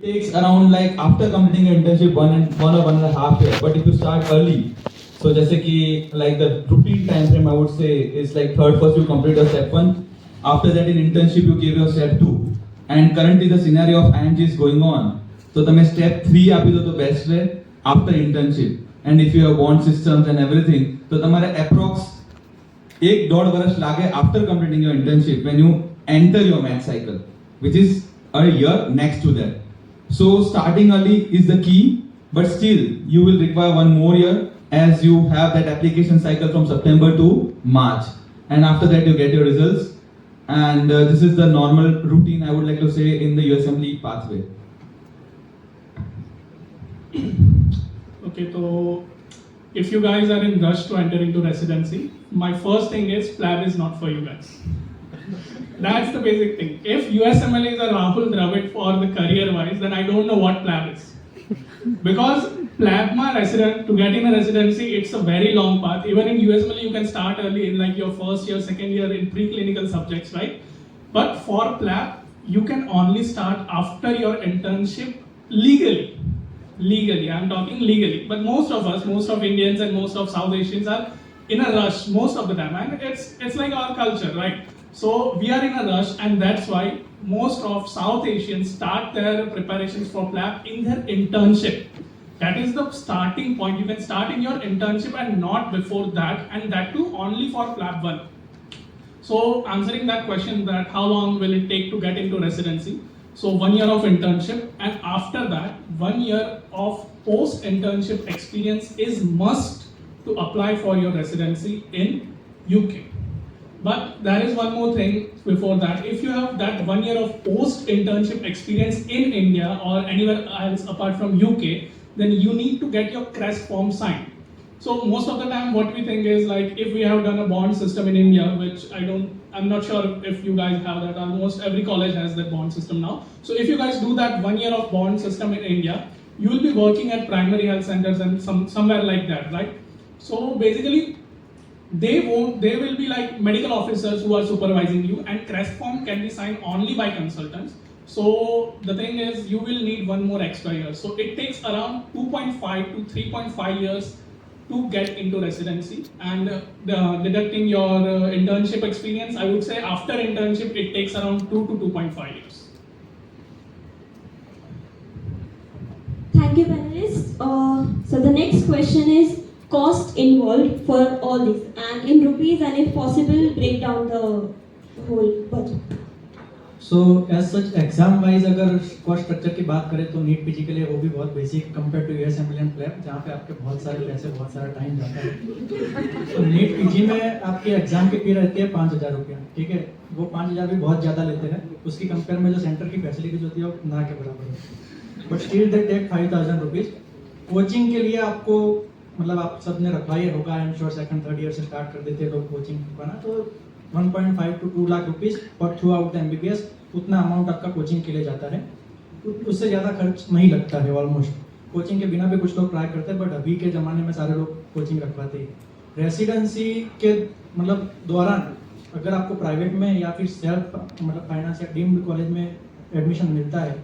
takes around like after completing your internship 1 or 1.5 years. But if you start early, so जैसे कि like the routine time frame I would say is like third first you complete your step 1. After that in internship you give your step 2. And currently the scenario of IMG is going on. So તમે step 3 આપી દો તો best way after internship. And if you have bond systems and everything, તો તમારે approx 1.5 વર્ષ લાગે after completing your internship when you enter your math cycle, which is a year next to that. So starting early is the key, but still you will require 1 more year as you have that application cycle from September to March, and after that you get your results. And this is the normal routine I would like to say in the Usmle pathway. Okay, so if you guys are in rush to enter into residency, my first thing is Plab is not for you guys. That's the basic thing. If USMLE is a Rahul Dravid for the career wise, then I don't know what Plab is. Because Plabma resident, to get in a residency, it's a very long path. Even in USMLE, you can start early in like your first year, second year in preclinical subjects, right? But for Plab, you can only start after your internship legally. Legally, I'm talking legally. But most of us, most of Indians and most of South Asians are in a rush most of the time, and it's like our culture, right? So we are in a rush, and that's why most of South Asians start their preparations for Plab in their internship. That is the starting point. You can start in your internship and not before that, and that too only for Plab 1. So answering that question, that how long will it take to get into residency? So 1 year of internship, and after that 1 year of post-internship experience is must to apply for your residency in UK. But there is one more thing before that. If you have that 1 year of post-internship experience in India or anywhere else apart from UK, then you need to get your CREST form signed. So most of the time what we think is like, if we have done a bond system in India, which I'm not sure if you guys have that, almost every college has that bond system now. So if you guys do that 1 year of bond system in India, you will be working at primary health centers and somewhere like that, right? So basically, they will be like medical officers who are supervising you, and CREST form can be signed only by consultants. So the thing is, you will need 1 more extra year. So it takes around 2.5 to 3.5 years to get into residency, and deducting your internship experience, I would say after internship it takes around 2 to 2.5 years. Thank you, panelists. So the next question is cost involved for all this, and in rupees, and if possible, break down the whole budget. So as such exam wise अगर cost structure की बात करें तो NEET PG के लिए वो भी बहुत basic compare to USMLE and PLAB, जहाँ पे आपके बहुत सारे पैसे बहुत सारा टाइम जाता है। तो नीट पीजी में आपकी एग्जाम की फी रहती है 5,000 रुपया, ठीक है। वो 5,000 भी बहुत ज़्यादा लेते हैं, उसकी कंपेयर में जो सेंटर की फैसिलिटीज होती है वो ना के बराबर है। But still they take 5,000 rupees. Coaching के लिए आपको मतलब आप सब ने रखा ही होगा, I am sure second third year से स्टार्ट कर देते हैं लोग कोचिंग बना, तो 1.5 to 2 lakh rupees for through out MBBS, उतना अमाउंट आपका कोचिंग के लिए जाता है। उससे ज़्यादा खर्च नहीं लगता है ऑलमोस्ट। कोचिंग के बिना भी कुछ लोग ट्राई करते हैं, बट अभी के ज़माने में सारे लोग कोचिंग रखवाते ही। रेसिडेंसी के मतलब दौरान अगर आपको प्राइवेट में या फिर सेल्फ मतलब फाइनेंस या डीम्ड कॉलेज में एडमिशन मिलता है,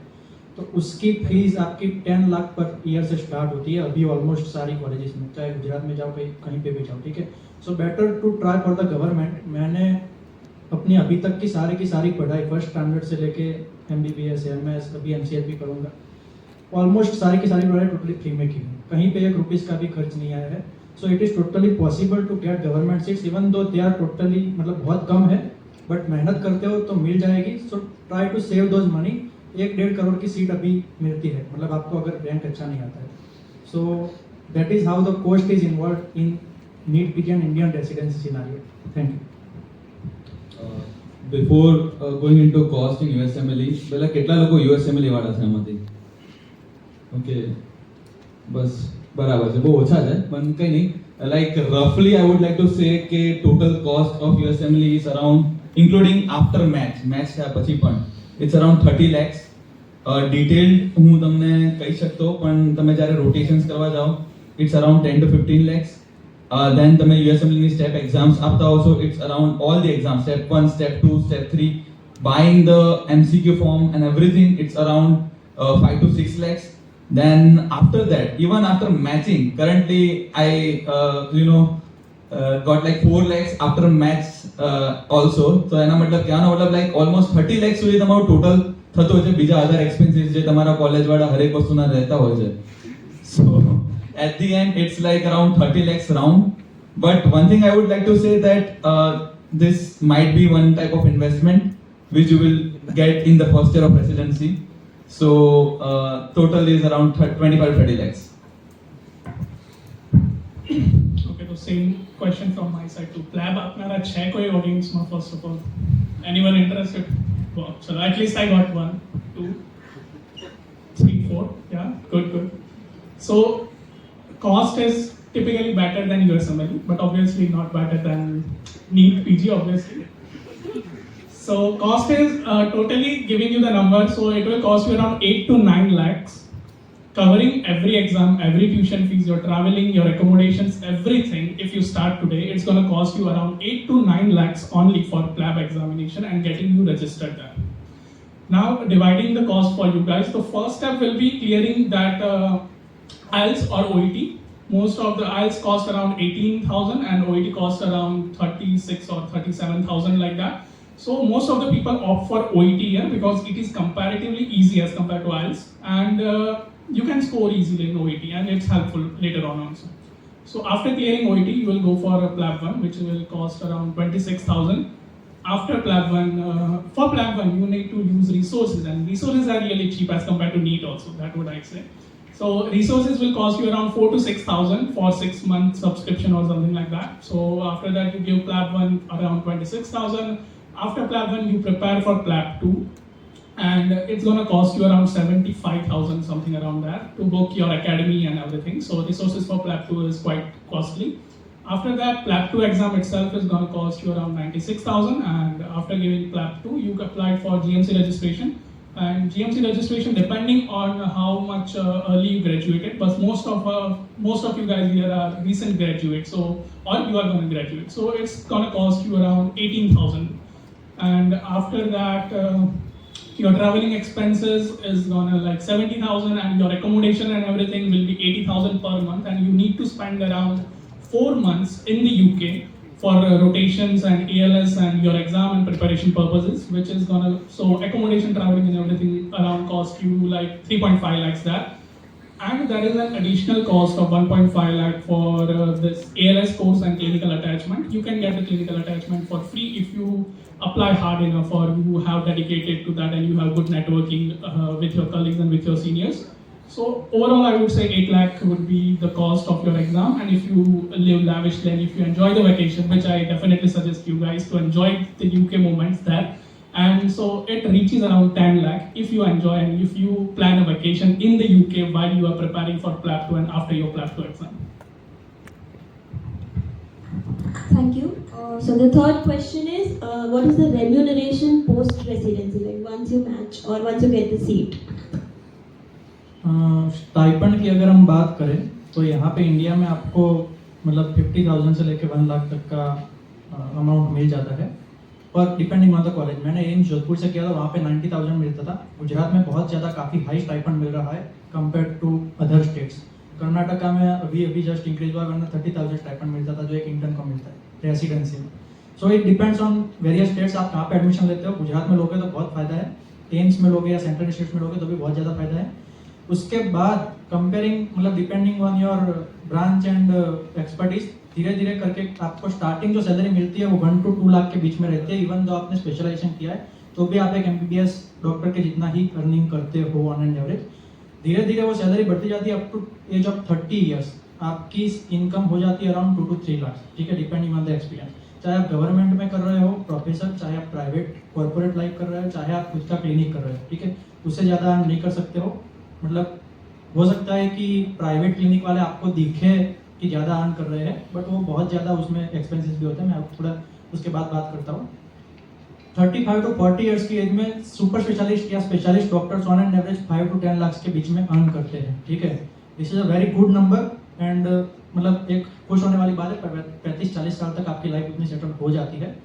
तो उसकी फीस आपकी 10 लाख पर ईयर से स्टार्ट होती है अभी ऑलमोस्ट सारी कॉलेजेस में, चाहे गुजरात में जाओ कहीं पे भी जाओ, ठीक है। So better to try for the government. मैंने अपनी अभी तक की सारी पढ़ाई फर्स्ट स्टैंडर्ड से लेके MBBS MS अभी MCS भी करूँगा, ऑलमोस्ट सारी की सारी पढ़ाई टोटली फ्री में की है, कहीं पे 1 रुपीज़ का भी खर्च नहीं आया है। So it is totally possible to get government seats, even though they are totally मतलब बहुत कम है, बट मेहनत करते हो तो मिल जाएगी। So try to save those money. 1-1.5 crore की सीट अभी मिलती है, मतलब आपको अगर रैंक अच्छा नहीं आता है। So that is how the cost is involve in NEET PG and Indian residency scenario. Thank you. Before going into cost in USMLE, પહેલા કેટલા લોકો USMLE વાળા છે આમાંથી? ઓકે, બસ બરાબર છે, બહુ ઓછા છે પણ કંઈ નહીં. Like roughly I would like to say કે total cost of USMLE is around including after match થયા પછી પણ it's around 30 lakhs. Detailed હું તમને કહી શકતો, પણ તમે જ્યારે રોટેશન્સ કરવા જાઓ it's around 10 to 15 lakhs. Then તમે USMLE step exams આપતા હો, so it's around all the exams, step 1, step 2, step 3, buying the MCQ form and everything, it's around 5 to 6 lakhs. Then after that, even after matching, currently I got like 4 lakhs after match also. So એના મતલબ કહેવાનો મતલબ like almost 30 lakhs સુધી તમારું total થતું હોય છે બીજા other expenses જે તમારા કોલેજ વાળા હરેક વસ્તુના રહેતા હોય છે. So at the end it's like around 30 lakhs round. But one thing I would like to say that this might be one type of investment which you will get in the first year of residency. So total is around 25-30 lakhs. Okay, so same question from my side to Plab. Apnara check koi audience ma first of all. Anyone interested? Wow. So at least I got 1, 2, 3, 4. Yeah, good. So cost is typically better than USMLE, but obviously not better than Neetpg, obviously. So cost is totally giving you the number. So it will cost you around 8 to 9 lakhs, covering every exam, every tuition fees, your traveling, your accommodations, everything. If you start today, it's going to cost you around 8 to 9 lakhs only for Plab examination and getting you registered there. Now dividing the cost for you guys, the first step will be clearing that IELTS or OET. Most of the IELTS cost around 18,000 and OET cost around 36 or 37,000 like that. So most of the people opt for OET here because it is comparatively easy as compared to IELTS, and you can score easily in OET and it's helpful later on also. So after clearing OET, you will go for a Plab 1 which will cost around 26,000. After Plab 1, for Plab 1 you need to use resources, and resources are really cheap as compared to NEET also, that would I say. So resources will cost you around 4 to 6,000 for 6 month subscription or something like that. So after that you give Plab 1 around 26,000. After Plab 1 you prepare for Plab 2, and it's going to cost you around 75,000 something around that to book your academy and everything. So resources for Plab 2 is quite costly. After that, Plab 2 exam itself is going to cost you around 96,000, and after giving Plab 2 you apply for GMC registration. And GMC registration, depending on how much early you graduated, but most of you guys here are recent graduates, so or you are going to graduate, so it's going to cost you around 18,000. And after that, your traveling expenses is going to like 70,000, and your accommodation and everything will be 80,000 per month, and you need to spend around 4 months in the UK for rotations and ALS and your exam and preparation purposes, which is gonna, so accommodation, traveling and everything around cost you like 3.5 lakhs there. And there is an additional cost of 1.5 lakh for this ALS course and clinical attachment. You can get the clinical attachment for free if you apply hard enough, or you have dedicated to that and you have good networking with your colleagues and with your seniors. So overall, I would say 8 lakh would be the cost of your exam, and if you live lavishly and if you enjoy the vacation, which I definitely suggest you guys to enjoy the UK moments there, and so it reaches around 10 lakh if you enjoy and if you plan a vacation in the UK while you are preparing for Plab 2 and after your Plab 2 exam. Thank you. So the third question is, what is the remuneration post residency, like once you match or once you get the seat? Stipend की अगर हम बात करें तो यहाँ पे India में आपको मतलब 50,000 से लेकर 1 लाख तक का अमाउंट मिल जाता है, पर डिपेंडिंग ऑन द कॉलेज. मैंने एम्स जोधपुर से किया था, वहाँ पे 90,000 मिलता था. गुजरात में बहुत ज़्यादा काफ़ी हाई स्टाइपेंड मिल रहा है compare to other states. Karnataka में अभी जस्ट इंक्रीज हुआ, वरना 30,000 स्टाइपेंड मिलता था जो एक इंटर्न को मिलता है रेसिडेंसी में. So it depends on various states, आप कहाँ पे एडमिशन लेते हो. गुजरात में लोगे तो बहुत फायदा है, एम्स में लोगे या सेंट्रल स्टेट्स में लोगे तो भी बहुत ज़्यादा फायदा है. उसके बाद कंपेयरिंग मतलब depending on your branch and expertise, धीरे धीरे करके आपको स्टार्टिंग जो सैलरी मिलती है वो 1 to 2 लाख के बीच में रहती है. इवन जो आपने स्पेशलाइजेशन किया है तो भी आप एक MBBS डॉक्टर के जितना ही अर्निंग करते हो ऑन एंड एवरेज. धीरे धीरे वो सैलरी बढ़ती जाती है. Up to age of 30 years आपकी इनकम हो जाती है अराउंड 2 to 3 लाख. ठीक है, डिपेंडिंग ऑन द एक्सपीरियंस. चाहे आप गवर्नमेंट में कर रहे हो प्रोफेसर, चाहे आप प्राइवेट कॉर्पोरेट लाइफ कर रहे हो, चाहे आप खुद का क्लिनिक कर रहे हो. ठीक है, उससे ज़्यादा आप नहीं कर सकते हो. मतलब हो सकता है कि प्राइवेट क्लिनिक वाले आपको दिखे कि ज़्यादा अर्न कर रहे हैं, बट वो बहुत ज़्यादा उसमें एक्सपेंसेस भी होते हैं. मैं आपको थोड़ा उसके बाद बात करता हूँ. 35 to 40 ईयर्स की एज में सुपर स्पेशलिस्ट या specialist doctors on and average 5 to 10 lakh के बीच में अर्न करते हैं. ठीक है, this is a very good number and मतलब एक खुश होने वाली बात है. 35-40 साल तक आपकी लाइफ उतनी सेटल हो जाती है.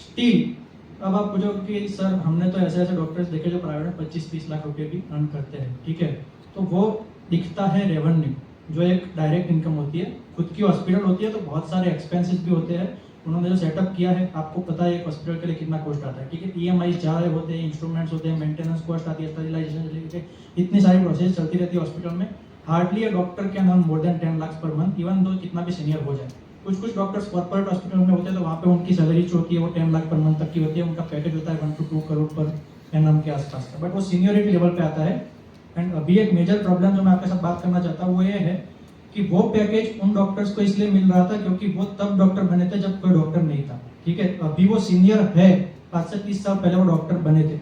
स्टिल अब आप पूछोगे कि सर हमने तो ऐसे ऐसे डॉक्टर्स देखे जो प्राइवेट में 25-30 लाख रुपए भी अर्न करते हैं, ठीक है, तो वो दिखता है रेवेन्यू, जो एक डायरेक्ट इनकम होती है। खुद की हॉस्पिटल होती है तो बहुत सारे एक्सपेंसेस भी होते हैं। उन्होंने जो सेटअप किया है, आपको पता है एक हॉस्पिटल के लिए कितना कॉस्ट आता है, ठीक है, EMI जा रहे होते हैं, इंस्ट्रूमेंट्स होते हैं, मेंटेनेंस कॉस्ट आती है, स्टरलाइजेशन, इतनी सारी प्रोसेस चलती रहती है हॉस्पिटल में। Hardly a doctor can earn more than 10 lakh per month, even though कितना भी सीनियर हो जाए। कुछ डॉक्टर्स कॉर्पोरेट हॉस्पिटल में होते हैं तो वहाँ पे उनकी सैलरी जो होती है वो 10 लाख पर मंथ तक की होती है, उनका पैकेज होता है 1 to 2 करोड़ पर एनम के आसपास का, बट वो सीनियरिटी लेवल पे आता है। एंड अभी एक मेजर प्रॉब्लम जो मैं आपके साथ बात करना चाहता हूँ वो ये है कि वो पैकेज उन डॉक्टर्स को इसलिए मिल रहा था क्योंकि वो तब डॉक्टर बने थे जब कोई डॉक्टर नहीं था, ठीक है। अभी वो सीनियर है, 5 से 30 साल पहले वो डॉक्टर बने थे,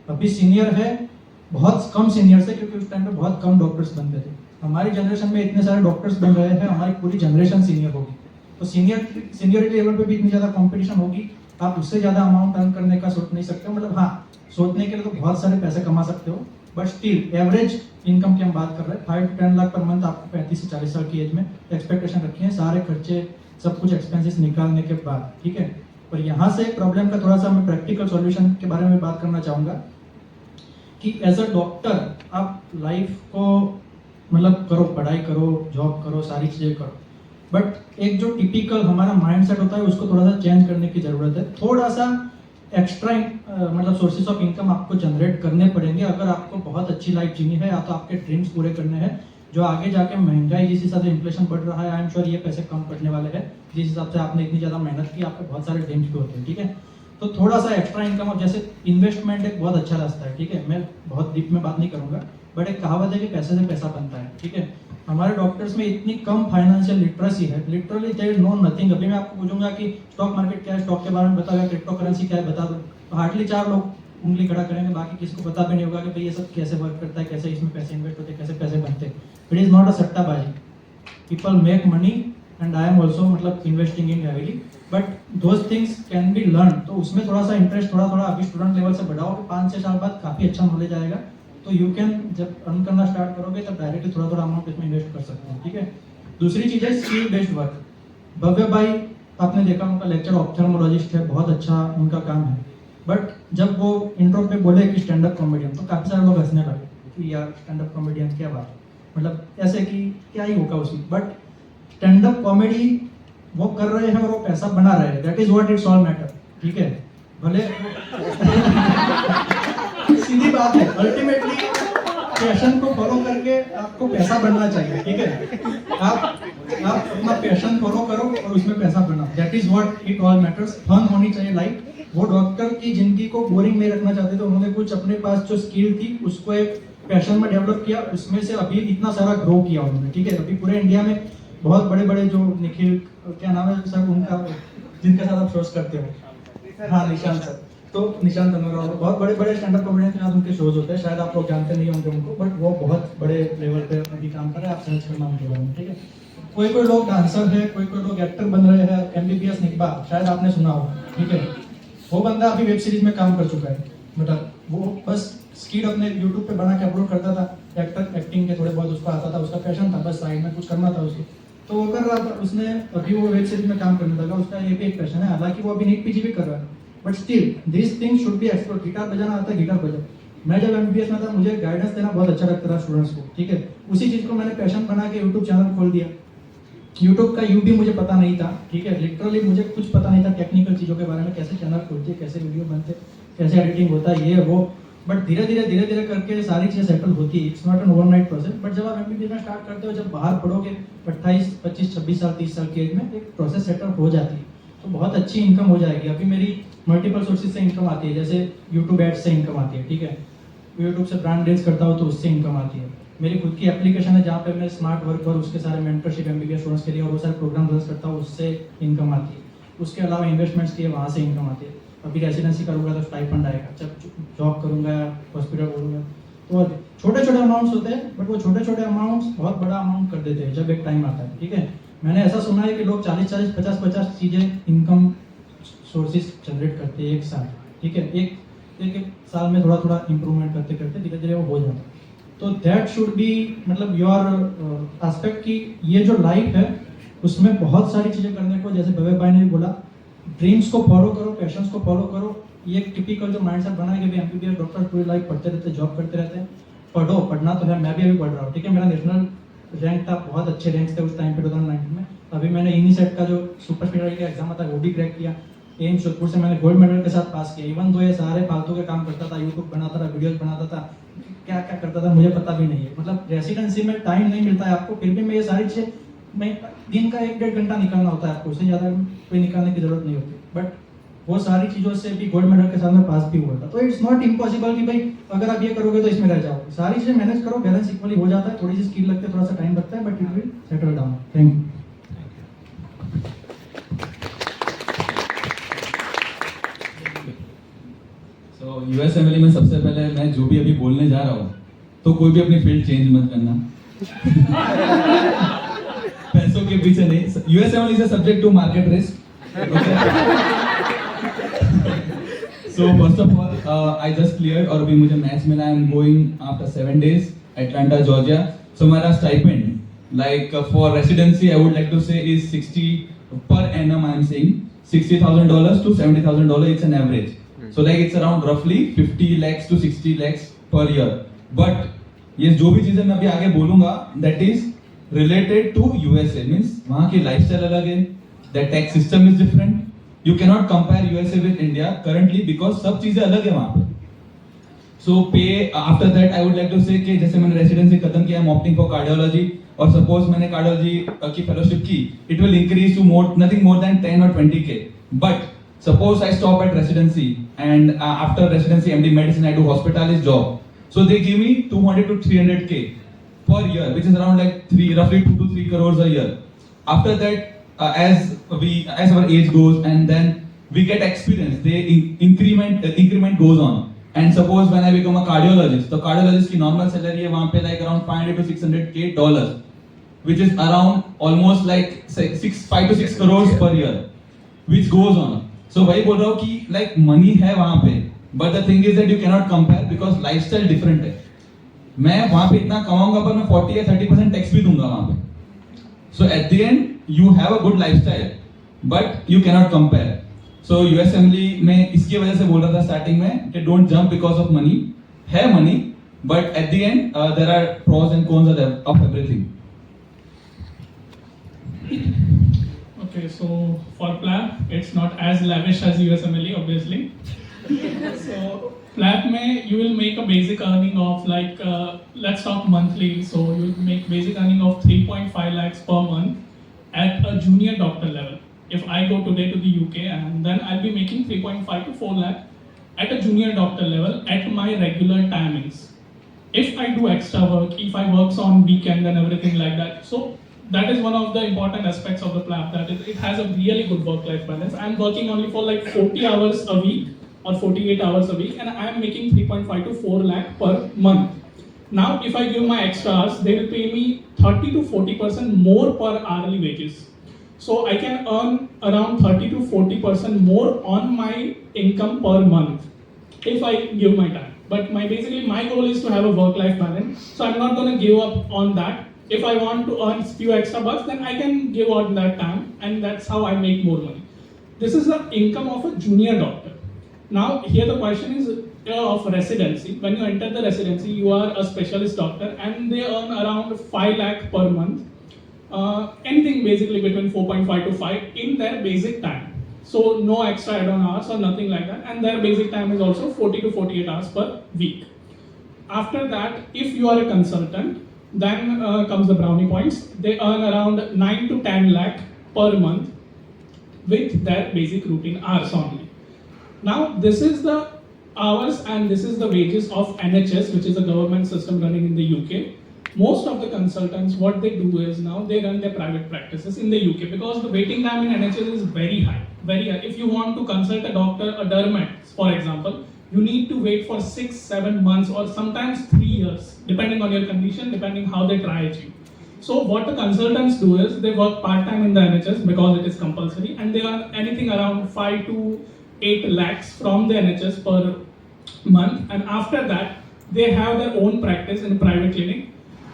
अभी सीनियर है, बहुत कम सीनियर से, क्योंकि उस टाइम पे बहुत कम डॉक्टर्स बनते थे। हमारी जनरेशन में इतने सारे डॉक्टर्स बन रहे हैं, हमारी पूरी जनरेशन सीनियर होगी, तो सीनियरिटी लेवल पे भी इतनी ज़्यादा कंपटीशन होगी, आप उससे ज़्यादा अमाउंट अर्न करने का सोच नहीं सकते हो। मतलब हाँ, सोचने के लिए तो बहुत सारे पैसे कमा सकते हो, बट स्टिल एवरेज इनकम की हम बात कर रहे हैं 5 to 10 लाख पर मंथ आपको 35 से 40 साल की एज में एक्सपेक्टेशन रखी है, सारे खर्चे सब कुछ एक्सपेंसेस निकालने के बाद, ठीक है। और यहाँ से प्रॉब्लम का थोड़ा सा मैं प्रैक्टिकल सॉल्यूशन के बारे में बात करना चाहूँगा कि एज अ डॉक्टर आप लाइफ को मतलब करो, पढ़ाई करो, जॉब करो, सारी चीज़ें करो, बट एक जो टिपिकल हमारा माइंडसेट होता है उसको थोड़ा सा चेंज करने की ज़रूरत है। थोड़ा सा एक्स्ट्रा मतलब सोर्सेज ऑफ इनकम आपको जनरेट करने पड़ेंगे अगर आपको बहुत अच्छी लाइफ जीनी है, या तो आपके ड्रीम्स पूरे करने हैं। जो आगे जाके महंगाई जिस हिसाब से इन्फ्लेशन बढ़ रहा है, आई एम श्योर ये पैसे कम पड़ने वाले हैं। जिस हिसाब से आपने इतनी ज़्यादा मेहनत की, आपके बहुत सारे ड्रीम्स भी होते हैं, ठीक है। तो थोड़ा सा एक्स्ट्रा इनकम, और जैसे इन्वेस्टमेंट एक बहुत अच्छा रास्ता है, ठीक है, मैं बहुत डीप में बात नहीं करूँगा, बट एक कहावत है कि पैसे से पैसा बनता है, ठीक है। हमारे डॉक्टर्स में इतनी कम फाइनेंशियल लिटरेसी है, लिटरली दे नो नथिंग। अभी मैं आपको पूछूंगा कि स्टॉक मार्केट क्या है, स्टॉक के बारे में बताओ, क्रिप्टो करेंसी क्या है बता दो, तो हार्डली 4 लोग उंगली खड़ा करेंगे, बाकी किसी को पता भी नहीं होगा कि भाई ये सब कैसे वर्क करता है, कैसे इसमें पैसे इन्वेस्ट होते हैं, कैसे पैसे बनते हैं। इट इज़ नॉट अ सट्टाबाजी, people make money and I am also मतलब investing in heavily, but those things can be learn. तो उसमें थोड़ा सा इंटरेस्ट थोड़ा अभी स्टूडेंट लेवल से बढ़ाओ, 5-6 साल बाद काफ़ी अच्छा नॉलेज आएगा, तो यू कैन जब अर्न करना स्टार्ट करोगे तब डायरेक्टली थोड़ा अमाउंट इसमें इन्वेस्ट कर सकते हैं, ठीक है। दूसरी चीज़ है स्किल बेस्ड वर्क। भव्य भाई आपने देखा उनका लेक्चर ऑप्थेल्मोलॉजिस्ट है, बहुत अच्छा उनका काम है, बट जब वो इंट्रो पे बोले कि स्टैंड अप कॉमेडियन, तो काफ़ी सारे लोग हंसने लगे कि यार स्टैंड अप कॉमेडियन क्या बात है, मतलब ऐसे कि क्या ही होगा उसमें। बट स्टैंड अप कॉमेडी वो कर रहे हैं और वो पैसा बना रहे हैं, that is what it's all matter, ठीक है। भले सीधी बात है, अल्टीमेटली पैशन को फॉलो करके आपको पैसा बनना चाहिए, ठीक है। आप अपना पैशन फॉलो करो और उसमें पैसा बनाओ, that is what it all matters. Fun होनी चाहिए लाइफ। वो डॉक्टर की जिंदगी को बोरिंग नहीं रखना चाहते, तो उन्होंने कुछ अपने पास जो स्किल थी उसको एक पैशन में डेवलप किया, उसमें से अभी इतना सारा ग्रो किया उन्होंने, ठीक है। अभी पूरे इंडिया में बहुत बड़े जो निखिल, क्या नाम है सर उनका, जिनके साथ आप शोज करते हो, हाँ निशांत सर, तो निशांत तनोरा, बहुत बड़े स्टैंड अप कॉमेडियन के साथ उनके शोज होते हैं, शायद आप लोग जानते नहीं होंगे उनको, बट वो बहुत बड़े लेवल पे अभी काम कर रहे हैं, आप सर्च करना उनके बारे में, ठीक है। कोई लोग डांसर है, कोई लोग एक्टर बन रहे हैं, MBBS निकबा शायद आपने सुना होगा, ठीक है। वो बंदा अभी वेब सीरीज में काम कर चुका है, मतलब वो बस स्किट अपने यूट्यूब पे बना के अपलोड करता था, एक्टिंग के थोड़े बहुत उसको आता था, उसका पैशन था, बस साइड में कुछ करना था उसको, तो वो कर रहा था। उसने अभी वो वेब सीरीज में काम करने लगा, उसका ये भी एक पैशन है, हालांकि वो अभी नीटपीजी भी कर रहा है, but still this thing should be explored. Guitar बजाना आता है, गिटार बजाओ। मैं जब MBBS में था, मुझे गाइडेंस देना बहुत अच्छा लगता था स्टूडेंट्स को, ठीक है। उसी चीज़ को मैंने पैशन बना के यूट्यूब चैनल खोल दिया। यूट्यूब का भी मुझे पता नहीं था, ठीक है, लिटरली मुझे कुछ पता नहीं था टेक्निकल चीज़ों के बारे में, कैसे चैनल खोलते, कैसे वीडियो बनते, कैसे एडिटिंग होता है, ये वो, बट धीरे धीरे करके सारी चीज़ें सेटल होती है। It's not an overnight process, but जब आप MBBS में स्टार्ट करते हो, जब बाहर पढ़ोगे 28, 25, 26 साल, 30 साल की एज में एक प्रोसेस सेटल हो जाती है, तो बहुत अच्छी इनकम हो जाएगी। अभी मेरी मल्टीपल सोर्सेज से इनकम आती है, जैसे यूट्यूब एड्स से इनकम आती है, ठीक है, यूट्यूब से ब्रांड डील्स करता हूँ तो उससे इनकम आती है। मेरी खुद की एप्लीकेशन है जहाँ पे मैं स्मार्ट वर्क और उसके सारे मेंटरशिप MBBS स्टूडेंट्स के लिए और वो सारे प्रोग्राम रन करता हूँ, उससे इनकम आती है। उसके अलावा इन्वेस्टमेंट्स की वहाँ से इनकम आती है। अभी रेसिडेंसी करूँगा तो स्टाइपेंड आएगा, जब जॉब करूँगा, हॉस्पिटल करूँगा, तो छोटे अमाउंट्स होते हैं, बट वो छोटे अमाउंट्स बहुत बड़ा अमाउंट कर देते हैं जब एक टाइम आता है, ठीक है। मैंने ऐसा सुना है कि लोग 40, 50 चीज़ें इनकम सोर्सेज जनरेट करते हैं एक साथ, ठीक है। एक साल में थोड़ा इंप्रूवमेंट करते धीरे धीरे वो हो जाता है। तो दैट शुड बी मतलब योर एस्पेक्ट की ये जो लाइफ है उसमें बहुत सारी चीज़ें करने को, जैसे भव्य भाई ने भी बोला, ड्रीम्स को फॉलो करो, पैशंस को फॉलो करो, ये एक टिपिकल जो माइंडसेट बना है कि एमबीबीएस डॉक्टर पूरी लाइफ पढ़ते रहते, जॉब करते रहते हैं। पढ़ना तो है, मैं भी अभी पढ़ रहा हूँ, ठीक है। मेरा नेशनल रैंक था, बहुत अच्छे रैंक्स थे उस टाइम पे 2019 में। अभी मैंने इनिसेट का जो सुपर स्पेशलिटी का एग्जाम था वो भी क्रैक किया। एम्स जोधपुर से मैंने गोल्ड मेडल के साथ पास किया। इवन तो ये सारे फालतू के काम करता था, यूट्यूब बनाता था, वीडियोस बनाता था, क्या क्या करता था मुझे पता भी नहीं है। मतलब रेसिडेंसी में टाइम नहीं मिलता है आपको, फिर भी मैं ये सारी चीज़ें, मैं दिन का 1-1.5 घंटा निकालना होता है आपको, उससे ज़्यादा कोई निकालने की जरूरत नहीं होती। बट वो सारी चीज़ों से भी गोल्ड मेडल के साथ में पास भी हुआ था। तो इट्स नॉट इम्पॉसिबल कि भाई अगर आप ये करोगे तो इसमें रह जाओगे। सारी चीज़ें मैनेज करो, बैलेंस इक्वली हो जाता है। थोड़ी सी स्किल लगती है, थोड़ा सा टाइम लगता है, but it will settle down. Thank you. तो यूएसएमएल में सबसे पहले मैं जो भी अभी बोलने जा रहा हूँ, तो कोई भी अपनी फील्ड चेंज मत करना। पैसों के पीछे नहीं। USMLE is a subject to market risk. So first of all, I just cleared और अभी मुझे मैच मिला। I am going after 7 days, Atlanta, Georgia. So मेरा stipend like for residency I would like to say is 60 per annum. I am saying $60,000 to $70,000. It's an average. So like it's around roughly 50 lakhs to 60 lakhs per year. But ये जो भी चीजें मैं अभी आगे बोलूँगा that is related to USA, means वहाँ की lifestyle अलग है, the tax system is different. You cannot compare USA with India currently because सब चीजें अलग है वहाँ पे। So pay after that I would like to say कि जैसे मैंने रेसिडेंसी खत्म किया, I'm opting for cardiology, और suppose मैंने कार्डियोलॉजी की फेलोशिप की, it will increase to nothing more than 10 or 20K. But suppose I stop at residency and after residency MD medicine I do hospitalist job, so they give me 200 to 300K per year, which is around like roughly 2 to 3 crores a year. After that, as our age goes and then we get experience, the increment goes on. And suppose when I become a cardiologist, the cardiologist की normal salary है वहाँ पे like around 500 to 600K dollars, which is around almost like 5 to 6 crores per year, which goes on. So वही बोल रहा हूँ कि like money है वहाँ पे, but the thing is that you cannot compare because lifestyle different है। मैं वहाँ पे इतना कमाऊंगा पर मैं 40 या 30% टैक्स भी दूंगा वहाँ पे। So at the end you have a good lifestyle, but you cannot compare. So USMLE में इसकी वजह से बोल रहा था स्टार्टिंग में कि don't jump because of money. है money, but at the end there are pros and cons of everything. Okay, so for Plab, it's not as lavish as USMLE, obviously. So Plab में you will make a basic earning of like let's talk monthly. So you will make basic earning of 3.5 lakhs per month at a junior doctor level. If I go today to the UK, and then I'll be making 3.5 to 4 lakh at a junior doctor level at my regular timings. If I do extra work, if I works on weekend and everything like that, so that is one of the important aspects of the Plab, that is, it has a really good work-life balance. I'm working only for like 40 hours a week or 48 hours a week, and I'm making 3.5 to 4 lakh per month. Now, if I give my extra hours, they will pay me 30 to 40% more per hourly wages. So I can earn around 30 to 40% more on my income per month if I give my time. But basically my goal is to have a work-life balance. So I'm not going to give up on that. If I want to earn few extra bucks, then I can give out that time, and that's how I make more money. This is the income of a junior doctor. Now here the question is of residency. When you enter the residency, you are a specialist doctor, and they earn around 5 lakh per month. Anything basically between 4.5 to 5 in their basic time. So no extra add-on hours or nothing like that, and their basic time is also 40 to 48 hours per week. After that, if you are a consultant, then comes the brownie points. They earn around 9 to 10 lakh per month with their basic routine hours only. Now this is the hours and this is the wages of NHS, which is a government system running in the UK. Most of the consultants, what they do is now they run their private practices in the UK because the waiting time in NHS is very high, very high. If you want to consult a doctor, a dermat, for example, you need to wait for 6-7 months or sometimes 3 years, depending on your condition, depending how they triage you. So what the consultants do is they work part-time in the NHS because it is compulsory, and they earn anything around 5 to 8 lakhs from the NHS per month, and after that they have their own practice in private clinic,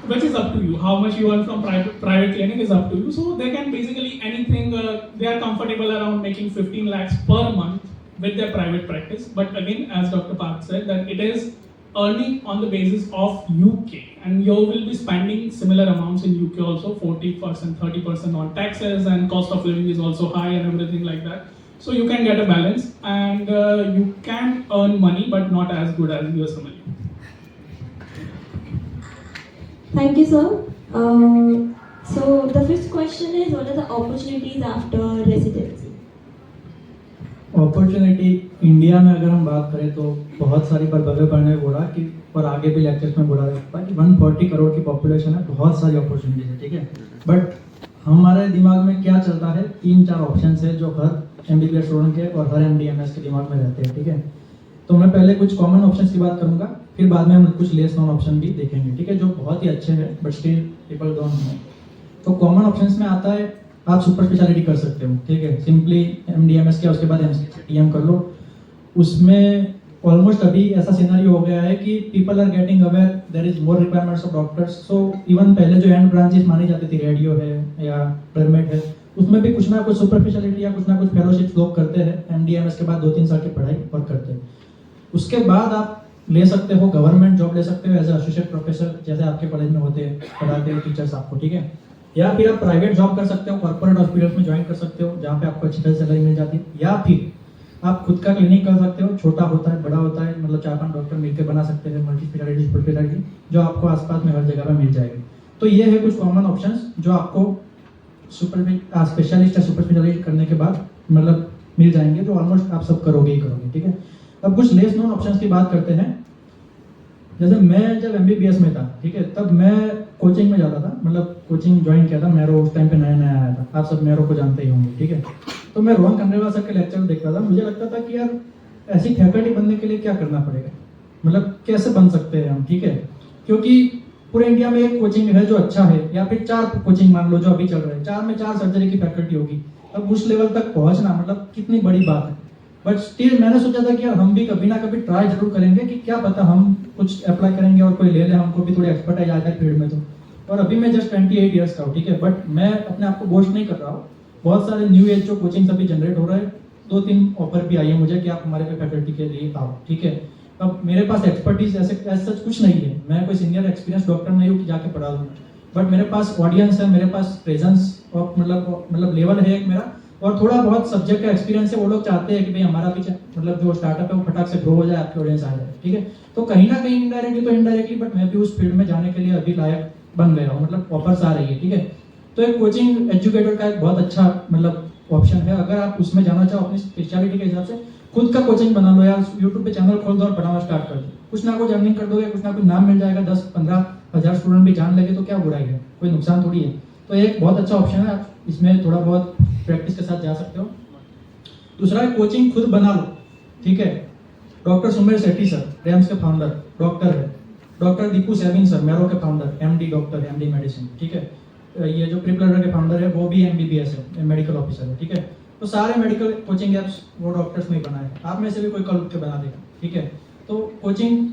which is up to you. How much you earn from private clinic is up to you. So they can basically anything, they are comfortable around making 15 lakhs per month with their private practice. But again, as Dr. Park said, that it is earning on the basis of UK, and you will be spending similar amounts in UK also, 40%, 30% on taxes, and cost of living is also high and everything like that. So you can get a balance, and you can earn money, but not as good as USMLE. Thank you, sir. So the first question is, what are the opportunities after residency? Opportunity India में अगर हम बात करें तो बहुत सारी, पर भव्य ने बोला कि, और आगे भी लेक्चर्स में बोला जाता है कि 140 करोड़ की पॉपुलेशन है, बहुत सारी अपॉर्चुनिटीज है, ठीक है। बट हमारे दिमाग में क्या चलता है, 3-4 ऑप्शंस है जो हर एमबीबीएस स्टूडेंट के और हर एमडीएमएस के दिमाग में रहते हैं, ठीक है। तो मैं पहले कुछ कॉमन ऑप्शंस की बात करूंगा, फिर बाद में हम कुछ लेस नॉन ऑप्शन भी देखेंगे, ठीक है, जो बहुत ही अच्छे हैं but still people don't know. तो कॉमन ऑप्शंस में आता है आप सुपर स्पेशलिटी कर सकते हो, ठीक है, सिंपली एमडीएमएस किया, उसके बाद एमसीएम कर लो। उसमें ऑलमोस्ट अभी ऐसा सिनेरियो हो गया है कि people are getting aware there is more requirements of doctors. So even पहले जो एंड ब्रांचेस मानी जाती थी, रेडियो है या डर्मेट है, उसमें भी कुछ ना कुछ सुपर स्पेशलिटी या कुछ ना कुछ फेलोशिप लोग करते हैं एमडीएमएस के बाद 2-3 साल की पढ़ाई और करते हैं। उसके बाद आप ले सकते हो गवर्नमेंट जॉब ले सकते हो एज एसोसिएट प्रोफेसर, जैसे आपके कॉलेज में होते हैं, पढ़ाते हैं टीचर्स आपको, ठीक है। या फिर आप प्राइवेट जॉब कर सकते हो, कॉर्पोरेट हॉस्पिटल्स में ज्वाइन कर सकते हो जहाँ पे आपको अच्छी सैलरी मिल जाती है। या फिर आप खुद का क्लिनिक कर सकते हो, छोटा होता है बड़ा होता है, मतलब 4-5 डॉक्टर मिलकर बना सकते हैं मल्टी स्पेशलिटी सुपर स्पेशलिटी, जो आपको आसपास में हर जगह पे मिल जाएगी। तो ये है कुछ कॉमन ऑप्शंस जो आपको सुपर स्पेशलिस्ट या सुपर स्पेशलिस्ट करने के बाद मतलब मिल जाएंगे, जो ऑलमोस्ट आप सब करोगे ही करोगे, ठीक है। अब कुछ लेस नोन ऑप्शंस की बात करते हैं। जैसे मैं जब एमबीबीएस में था, ठीक है, तब मैं कोचिंग में जाता था, मतलब कोचिंग ज्वाइन किया था, मैरो उस टाइम पे नया नया आया था, आप सब मैरो को जानते ही होंगे, ठीक है। तो मैं रोहन खंडेलवाल सर के लेक्चर देखता था, मुझे लगता था कि यार ऐसी फैकल्टी बनने के लिए क्या करना पड़ेगा, मतलब कैसे बन सकते हैं हम, ठीक है। क्योंकि पूरे इंडिया में एक कोचिंग है जो अच्छा है, या फिर 4 कोचिंग मान लो जो अभी चल रहे हैं, 4 में 4 सर्जरी की फैकल्टी होगी। अब उस लेवल तक पहुंचना मतलब कितनी बड़ी बात है। बट स्टिल मैंने सोचा था कि यार हम भी कभी ना कभी ट्राई जरूर करेंगे, कि क्या पता हम कुछ अप्लाई करेंगे और कोई ले ले, हमको भी थोड़ी एक्सपर्टाइज आ जाए फील्ड में। तो और अभी मैं जस्ट 28 ईयर्स का हूँ, ठीक है, बट मैं अपने आप को बोस्ट नहीं कर रहा हूँ। बहुत सारे न्यू एज जो कोचिंग अभी जनरेट हो रहे हैं, 2-3 ऑफर भी आई है मुझे कि आप हमारे पे फैकल्टी के लिए आओ, ठीक है। अब मेरे पास एक्सपर्टीज ऐसे सच कुछ नहीं है, मैं कोई सीनियर एक्सपीरियंस डॉक्टर नहीं हूँ कि जाके पढ़ा दूँ, बट मेरे पास ऑडियंस है, मेरे पास प्रेजेंस और मतलब लेवल है एक मेरा, और थोड़ा बहुत सब्जेक्ट का एक्सपीरियंस है। वो लोग चाहते हैं कि भाई हमारा पीछे मतलब जो स्टार्टअप है वो फटाक से ग्रो हो जाए, आपकी ऑडियंस आ जाए, ठीक है। तो कहीं ना कहीं इनडायरेक्टली तो इनडायरेक्टली, बट मैं भी उस फील्ड में जाने के लिए अभी लायक बन गया हूँ, मतलब ऑफर्स आ रही है, ठीक है। तो एक कोचिंग एजुकेटर का एक बहुत अच्छा मतलब ऑप्शन है, अगर आप उसमें जाना चाहो अपनी स्पेशलिटी के हिसाब से, खुद का कोचिंग बना लो यार, यूट्यूब पे चैनल खोल दो और पढ़ाना स्टार्ट कर दो, कुछ ना कुछ अर्निंग कर दोगे, कुछ ना कुछ नाम मिल जाएगा, 10-15 हज़ार स्टूडेंट भी जान लगे तो क्या बुराई है, कोई नुकसान थोड़ी है। तो एक बहुत अच्छा ऑप्शन है, आप इसमें थोड़ा बहुत प्रैक्टिस के साथ जा सकते हो। दूसरा है कोचिंग खुद बना लो, ठीक है। डॉक्टर सुमेर सेठी सर रेम्स के फाउंडर डॉक्टर है, doctor Deepu Sebin sir Marrow के founder, MD doctor, MD medicine, ठीक है। ये जो प्रिपलर के फाउंडर है वो भी एमबीबीएस है, मेडिकल ऑफिसर है, ठीक है। तो सारे मेडिकल कोचिंग एप्स वो डॉक्टर्स में ही बनाए, आप में से भी कोई कल उठ के बना देगा, ठीक है। तो कोचिंग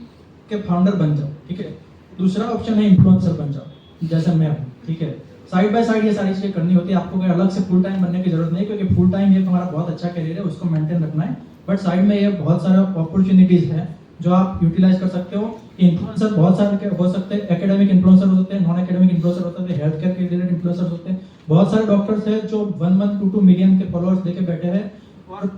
के फाउंडर बन जाओ, ठीक है। दूसरा ऑप्शन है इन्फ्लुएंसर बन जाओ, जैसे मैं हूँ, ठीक है। साइड बाय साइड ये सारी चीजें करनी होती है, आपको कोई अलग से फुल टाइम बनने की जरूरत नहीं, क्योंकि फुल टाइम ये हमारा बहुत अच्छा करियर है, उसको मेंटेन रखना है। बट साइड में ये बहुत सारे अपॉर्चुनिटीज हैं जो आप यूटिलाइज कर सकते हो। इन्फ्लुएंसर बहुत सारे हो सकते हैं, एकेडमिक इन्फ्लुएंसर हो सकते हैं, नॉन एकेडमिक इन्फ्लुएंसर हो सकते हैं, हेल्थ केयर के रिलेटेड इन्फ्लुएंसर होते हैं। बहुत सारे डॉक्टर्स हैं जो 1-2 मिलियन के फॉलोअर्स लेके बैठे हैं और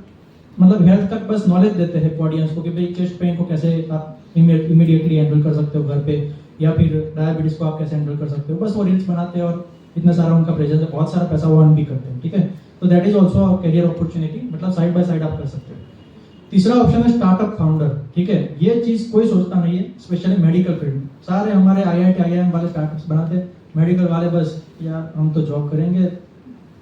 मतलब हेल्थ तक बस नॉलेज देते हैं ऑडियंस को कि भाई चेस्ट पेन को कैसे आप इमीडिएटली हैंडल कर सकते हो घर पे, या फिर डायबिटीज को आप कैसे हैंडल कर सकते हो। बस वो रील्स बनाते हैं और इतना सारा उनका प्रेजेंस है, बहुत सारा पैसा वो अर्न भी करते हैं, ठीक है। तो that is also a career opportunity, मतलब साइड बाय साइड आप कर सकते हो। तीसरा ऑप्शन है स्टार्टअप फाउंडर, ठीक है। ये चीज कोई सोचता नहीं है, स्पेशली मेडिकल फील्ड में सारे हमारे IIT IIM वाले स्टार्टअप्स बनाते हैं, मेडिकल वाले बस यार हम तो जॉब करेंगे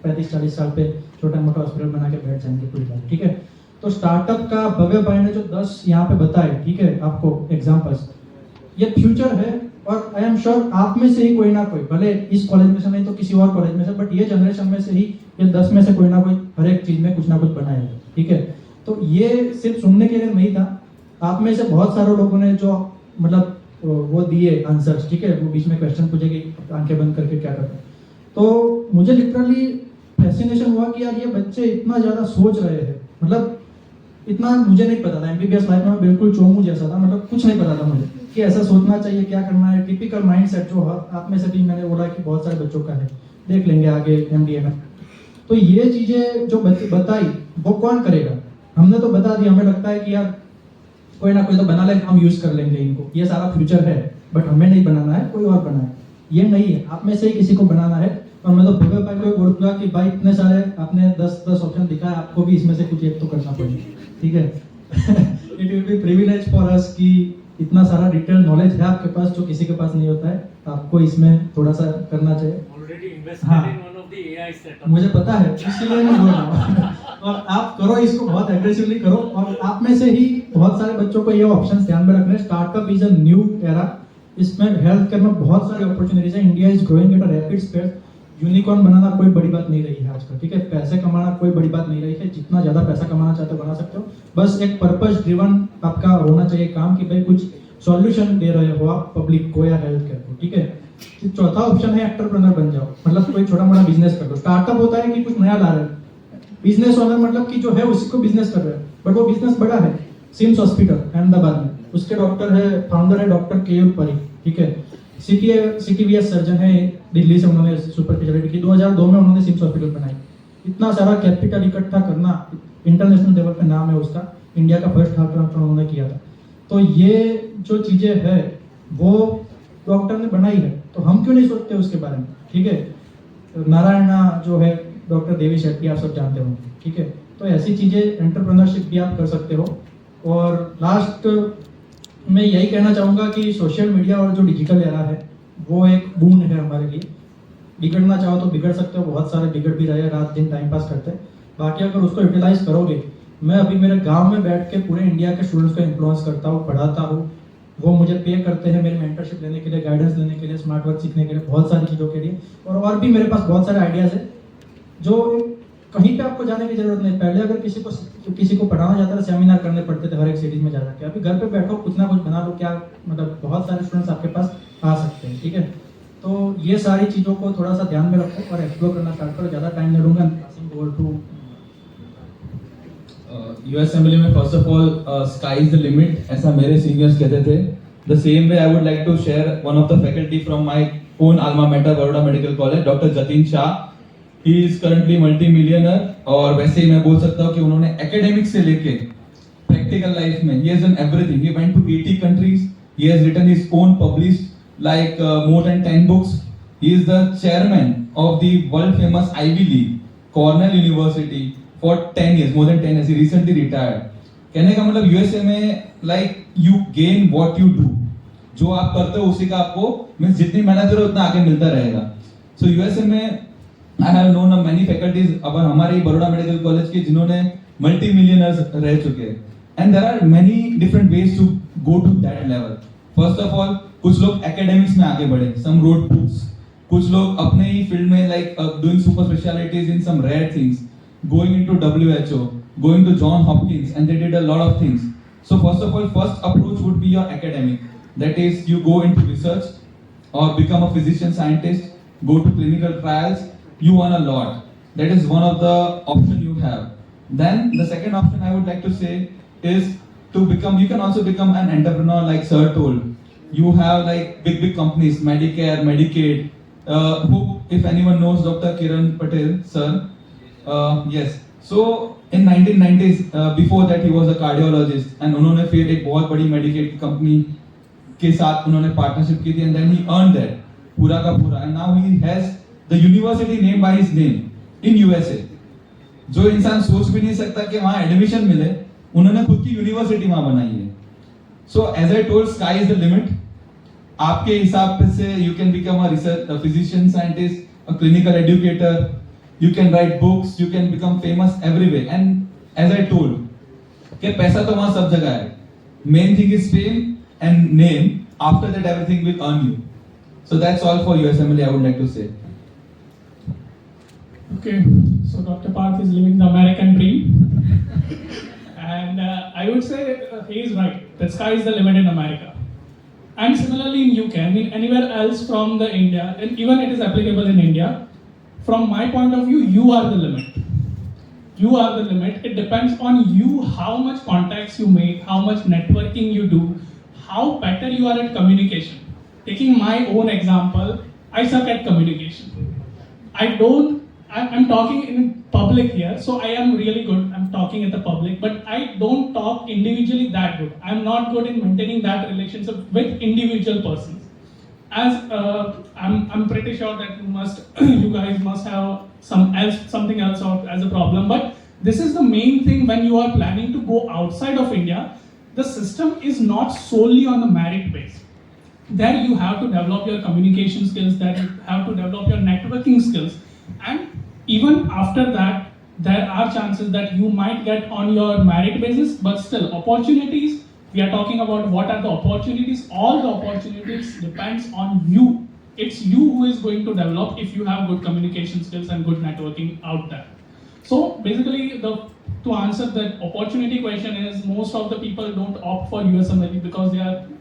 35-40 साल पे, छोटा मोटा हॉस्पिटल बना के बैठ जाएंगे पूरी बात, ठीक है। तो स्टार्टअप का भव्य भाई ने जो 10 यहाँ पे बताए, ठीक है, आपको एग्जाम्पल्स, ये फ्यूचर है। और आई एम श्योर आप में से ही कोई ना कोई, भले इस कॉलेज में से नहीं तो किसी और कॉलेज में से, बट ये जनरेशन में से ही ये 10 में से कोई ना कोई हर एक चीज में कुछ ना कुछ बनाएगा, ठीक है। तो ये सिर्फ सुनने के लिए नहीं था, आप में से बहुत सारे लोगों ने जो मतलब वो दिए आंसर्स, ठीक है, वो बीच में क्वेश्चन पूछे कि आंखें बंद करके क्या करते हैं। तो मुझे लिटरली फैसिनेशन हुआ कि यार ये बच्चे इतना ज्यादा सोच रहे हैं, मतलब इतना मुझे नहीं पता था। एमबीबीएस लाइफ में मैं बिल्कुल चोमू जैसा था, मतलब कुछ नहीं पता था मुझे कि ऐसा सोचना चाहिए, क्या करना है। टिपिकल माइंडसेट जो आप में से भी मैंने बोला कि बहुत सारे बच्चों का है, देख लेंगे आगे एमडीए में। तो ये चीजें जो बताई वो कौन करेगा? हमने तो बता दिया, हमें लगता है कि यार कोई ना कोई तो बना ले, हम यूज कर लेंगे इनको, ये सारा फ्यूचर है, बट हमें नहीं बनाना है, कोई और बनाए। ये नहीं है, आप में से ही किसी को बनाना है। और मैं तो भगत भाई को बोलूंगा कि भाई इतने सारे आपने 10 ऑप्शन दिखाया, आपको भी इसमें से कुछ एक तो करना पड़ेगा, ठीक है। It will be privilege for us कि इतना सारा डिटेल नॉलेज है आपके पास जो किसी के पास नहीं होता है, आपको इसमें थोड़ा सा करना चाहिए। Already invested हाँ, in one of the AI setup. मुझे पता है, इसलिए मैं बोल रहा हूँ। और आप करो इसको, बहुत एग्रेसिवली करो। और आप में से ही बहुत सारे बच्चों को ये ऑप्शंस ध्यान में रखने। Startup is a new era, इसमें हेल्थ केयर में बहुत सारी अपॉर्चुनिटीज है। India is growing at a rapid speed. Unicorn बनाना कोई बड़ी बात नहीं रही है आजकल, ठीक है। पैसे कमाना कोई बड़ी बात नहीं रही है, जितना ज्यादा पैसा कमाना चाहते हो बना सकते हो। बस एक पर्पस ड्रिवन आपका होना चाहिए काम, कि भाई कुछ सॉल्यूशन दे रहे हो आप पब्लिक को या हेल्थ केयर को, ठीक है। चौथा ऑप्शन है एंटरप्रेन्योर बन जाओ, मतलब कोई छोटा मोटा बिजनेस कर लो। स्टार्टअप होता है कि कुछ नया ला रहे हैं, बिजनेस ओनर मतलब कि जो है उसी को बिजनेस कर रहे हैं, बट वो बिजनेस बड़ा है। सिम्स हॉस्पिटल अहमदाबाद में, उसके डॉक्टर है, फाउंडर है डॉक्टर केयूर परी, ठीक है। सीटीवीएस सर्जन है, दिल्ली से उन्होंने सुपर स्पेशलिटी की। 2002 में उन्होंने सिम्स हॉस्पिटल बनाई। इतना सारा कैपिटल इकट्ठा करना, इंटरनेशनल लेवल पे नाम है उसका, इंडिया का फर्स्ट हार्ट ट्रांसप्लांट उन्होंने किया था। तो ये जो चीजें है वो डॉक्टर ने बनाई है, तो हम क्यों नहीं सोचते उसके बारे में, ठीक है। नारायणा जो है डॉक्टर देवी शेट्टी, आप सब जानते हो, ठीक है। तो ऐसी चीजें एंटरप्रेन्योरशिप भी आप कर सकते हो। और लास्ट मैं यही कहना चाहूँगा कि सोशल मीडिया और जो डिजिटल एरा है वो एक बून है हमारे लिए। बिगड़ना चाहो तो बिगड़ सकते हो, बहुत सारे बिगड़ भी रहे, रात दिन टाइम पास करते हैं। बाकी अगर उसको यूटिलाइज करोगे, मैं अभी मेरे गांव में बैठ के पूरे इंडिया के स्टूडेंट्स को इन्फ्लुएंस करता हूँ, पढ़ाता हूँ। वो मुझे पे करते हैं मेरी मेंटरशिप लेने के लिए, गाइडेंस लेने के लिए, स्मार्ट वर्क सीखने के लिए, बहुत सारी चीज़ों के लिए। और भी मेरे पास बहुत सारे आइडियाज़ है जो कहीं पे आपको जाने की जरूरत नहीं। पहले अगर किसी को पढ़ाना जाता था, सेमिनार करने पड़ते थे हर एक सिटीज में जा के। अभी घर पे बैठो, कुछ ना कुछ बना लो, क्या मतलब बहुत सारे स्टूडेंट्स आपके पास आ सकते हैं, ठीक है। तो ये सारी चीज़ों को थोड़ा सा ध्यान में रखो और एक्सप्लोर करना स्टार्ट करो। ज़्यादा टाइम नहीं लूँगा, पासिंग ओवर टू यूएसएमएल में first of all sky is the limit, ऐसा मेरे सीनियर्स कहते थे। The same way I would like to share one of the faculty from my own alma mater Baroda medical college, doctor Jatin Shah. He is currently multi millionaire. और वैसे ही मैं बोल सकता हूँ कि उन्होंने एकेडमिक से लेके प्रैक्टिकल लाइफ में ही has done everything. He went to 80 countries, he has written his own published like more than 10 books. He is the chairman of the world famous Ivy League Cornell University for 10 years, more than 10 years. He recently retired. कहने का मतलब USA में like you gain what you do. जो आप करते हो उसी का आपको मीन्स जितनी मेहनत करो उतना आगे मिलता रहेगा। So यूएसए में I have known of many faculties, अब हमारे बड़ौदा मेडिकल कॉलेज के जिन्होंने मल्टी मिलियनर्स रह चुके हैं। And there are many different ways to go to that level. First of all, कुछ लोग एकेडमिक्स में आगे बढ़े, some wrote books. कुछ लोग अपने ही फील्ड में like doing super specialties in some rare things. Going into WHO, going to John Hopkins, and they did a lot of things. So first of all, first approach would be your academic. That is, you go into research or become a physician scientist, go to clinical trials, you earn a lot. That is one of the options you have. Then the second option I would like to say is to become, you can also become an entrepreneur like Sir told. You have like big companies, Medicare, Medicaid, who, if anyone knows Dr. Kiran Patel, sir, yes. So in 1990s, before that he was a cardiologist, and उन्होंने फिर एक बहुत बड़ी medkit की company के साथ उन्होंने partnership की थी, and then he earned that पूरा का पूरा, and now he has the university named by his name in USA. जो इंसान सोच भी नहीं सकता कि वहाँ एडमिशन मिले, उन्होंने खुद की यूनिवर्सिटी वहाँ बनाई है। So as I told, sky is the limit. आपके हिसाब से you can become a research, a physician scientist, a clinical educator. You can write books, you can become famous everywhere. And as I told, कि पैसा तो वहाँ सब जगह है. Main thing is fame and name. After that, everything will earn you. So that's all for USMLE. I would like to say. Okay, so Dr. Parth is living the American dream, and I would say he is right. The sky is the limit in America, and similarly in UK. I mean, anywhere else from the India, and even it is applicable in India. From my point of view, you are the limit. You are the limit. It depends on you how much contacts you make, how much networking you do, how better you are at communication. Taking my own example, I suck at communication. I'm talking in public here, so I am really good. I'm talking at the public, but I don't talk individually that good. I'm not good in maintaining that relationship with individual persons. As I'm pretty sure that you guys must have something else out as a problem, but this is the main thing when you are planning to go outside of India. The system is not solely on the merit base. There you have to develop your communication skills, there you have to develop your networking skills, and even after that, there are chances that you might get on your merit basis, but still opportunities, we are talking about what are the opportunities. All the opportunities depends on you. It's you who is going to develop if you have good communication skills and good networking out there. So basically, to answer that opportunity question is, most of the people don't opt for USMLE because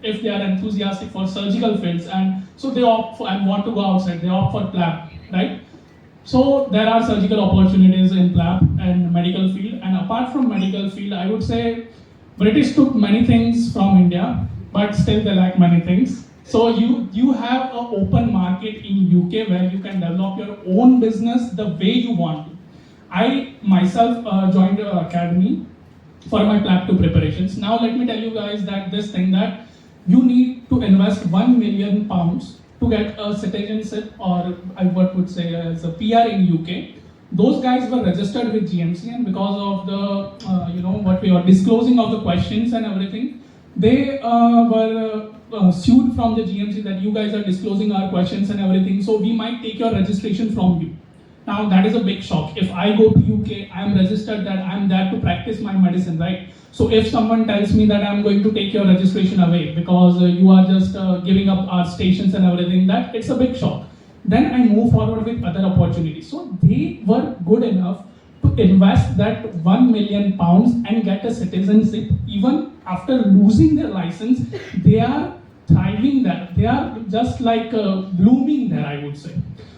if they are enthusiastic for surgical fields, and so they opt for and want to go outside, they opt for Plab, right? So there are surgical opportunities in Plab and medical field, and apart from medical field, I would say British took many things from India, but still they lack many things. So you have an open market in UK where you can develop your own business the way you want to. I myself joined an academy for my Plab 2 preparations. Now let me tell you guys that you need to invest £1 million to get a citizenship, or I would say as a PR in UK. Those guys were registered with GMC, and because of the what we are disclosing of the questions and everything, they were sued from the GMC that you guys are disclosing our questions and everything, so we might take your registration from you. Now that is a big shock. If I go to UK, I am registered that I am there to practice my medicine, right? So if someone tells me that I am going to take your registration away because you are just giving up our stations and everything, that it's a big shock. Then I move forward with other opportunities. So they were good enough to invest that £1 million and get a citizenship. Even after losing their license, they are thriving there. They are just like blooming there, I would say.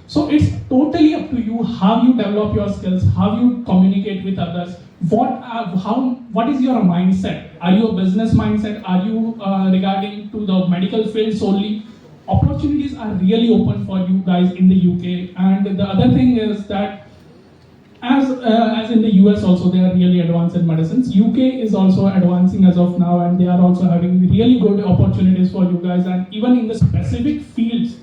So it's totally up to you how you develop your skills, how you communicate with others. What is your mindset? Are you a business mindset? Are you regarding to the medical field solely? Opportunities are really open for you guys in the UK. And the other thing is that as in the US also, they are really advanced in medicines. UK is also advancing as of now, and they are also having really good opportunities for you guys. And even in the specific fields,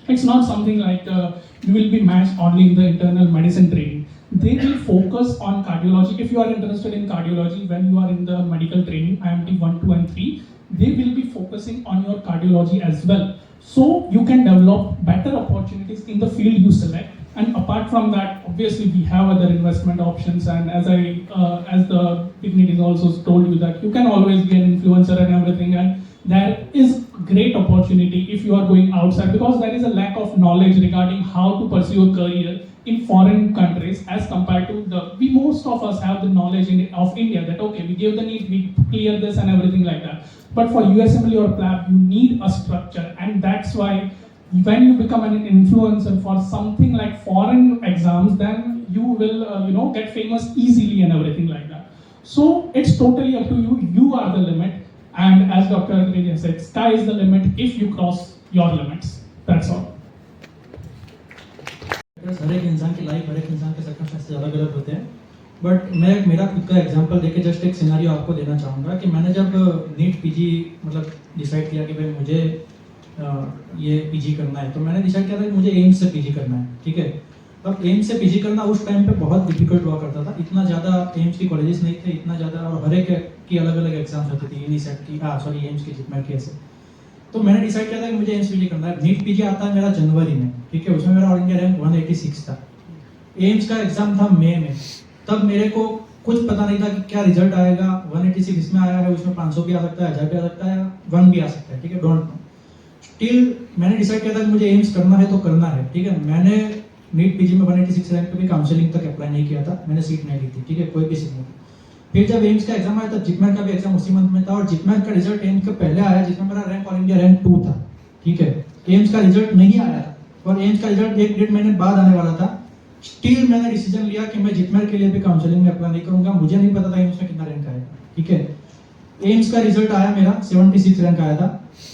it's not something like you will be matched only in the internal medicine training. They will focus on cardiology. If you are interested in cardiology, when you are in the medical training, IMT 1, 2 and 3, they will be focusing on your cardiology as well. So you can develop better opportunities in the field you select. And apart from that, obviously we have other investment options. And as the dignitaries also told you, that you can always be an influencer and everything. And there is great opportunity if you are going outside, because there is a lack of knowledge regarding how to pursue a career in foreign countries as compared to most of us have the knowledge of India that okay, we give the NEET, we clear this and everything like that. But for USMLE or Plab, you need a structure, and that's why when you become an influencer for something like foreign exams, then you will get famous easily and everything like that. So it's totally up to you. You are the limit, and as Dr. Agreja said, sky is the limit if you cross your limits. That's all. हर एक इंसान की life, हर एक इंसान के circumstances अलग अलग होते हैं, बट मैं मेरा खुद का एग्जांपल देके जस्ट एक सिनेरियो आपको देना चाहूँगा कि मैंने जब नीट पीजी मतलब डिसाइड किया कि भाई मुझे ये पीजी करना है, तो मैंने डिसाइड किया था कि मुझे एम्स से पीजी करना है, ठीक है। अब एम्स से पीजी करना उस टाइम पे बहुत डिफिकल्ट हुआ करता था, इतना ज़्यादा एम्स की कॉलेजेस नहीं थे, इतना ज़्यादा, और हर एक की अलग अलग एग्जाम्स होती थी, यूनिसेट की एम्स की जितमेट की ऐसे। तो मैंने डिसाइड किया था कि मुझे एम्स पीजी करना है। नीट पीजी आता है मेरा जनवरी में, ठीक है, उसमें मेरा ऑल इंडिया रैंक 186 था। एम्स का एग्जाम था मई में, तब मेरे को कुछ पता नहीं था कि क्या रिजल्ट आएगा। 186 इसमें आया है, उसमें 500 भी आ सकता है, 1000 भी आ सकता है, 1 भी आ सकता है, ठीक है, डोंट नो। स्टिल मैंने डिसाइड किया था कि मुझे एम्स करना है तो करना है, ठीक है। मैंने नीट पीजी में 186 रैंक पे भी काउंसलिंग तक अप्लाई नहीं किया था, मैंने सीट नहीं ली थी, ठीक है, कोई भी सीट नहीं। फिर जब एम्स का एग्जाम आया, तब जिपमैट का भी एग्जाम उसी मंथ में था, और जिपमैट का रिजल्ट एम्स के पहले आया, जिसमें मेरा रैंक ऑल इंडिया रैंक 2 था, ठीक है। एम्स का रिजल्ट नहीं आया, और एम्स का रिजल्ट 1-1.5 महीने बाद आने वाला था। स्टिल मैंने डिसीजन लिया कि मैं जितमेर के लिए भी काउंसलिंग में अप्लाई नहीं करूंगा। मुझे नहीं पता था एम्स में कितना रैंक आएगा, ठीक है। एम्स का रिजल्ट आया, मेरा 76 रैंक आया था।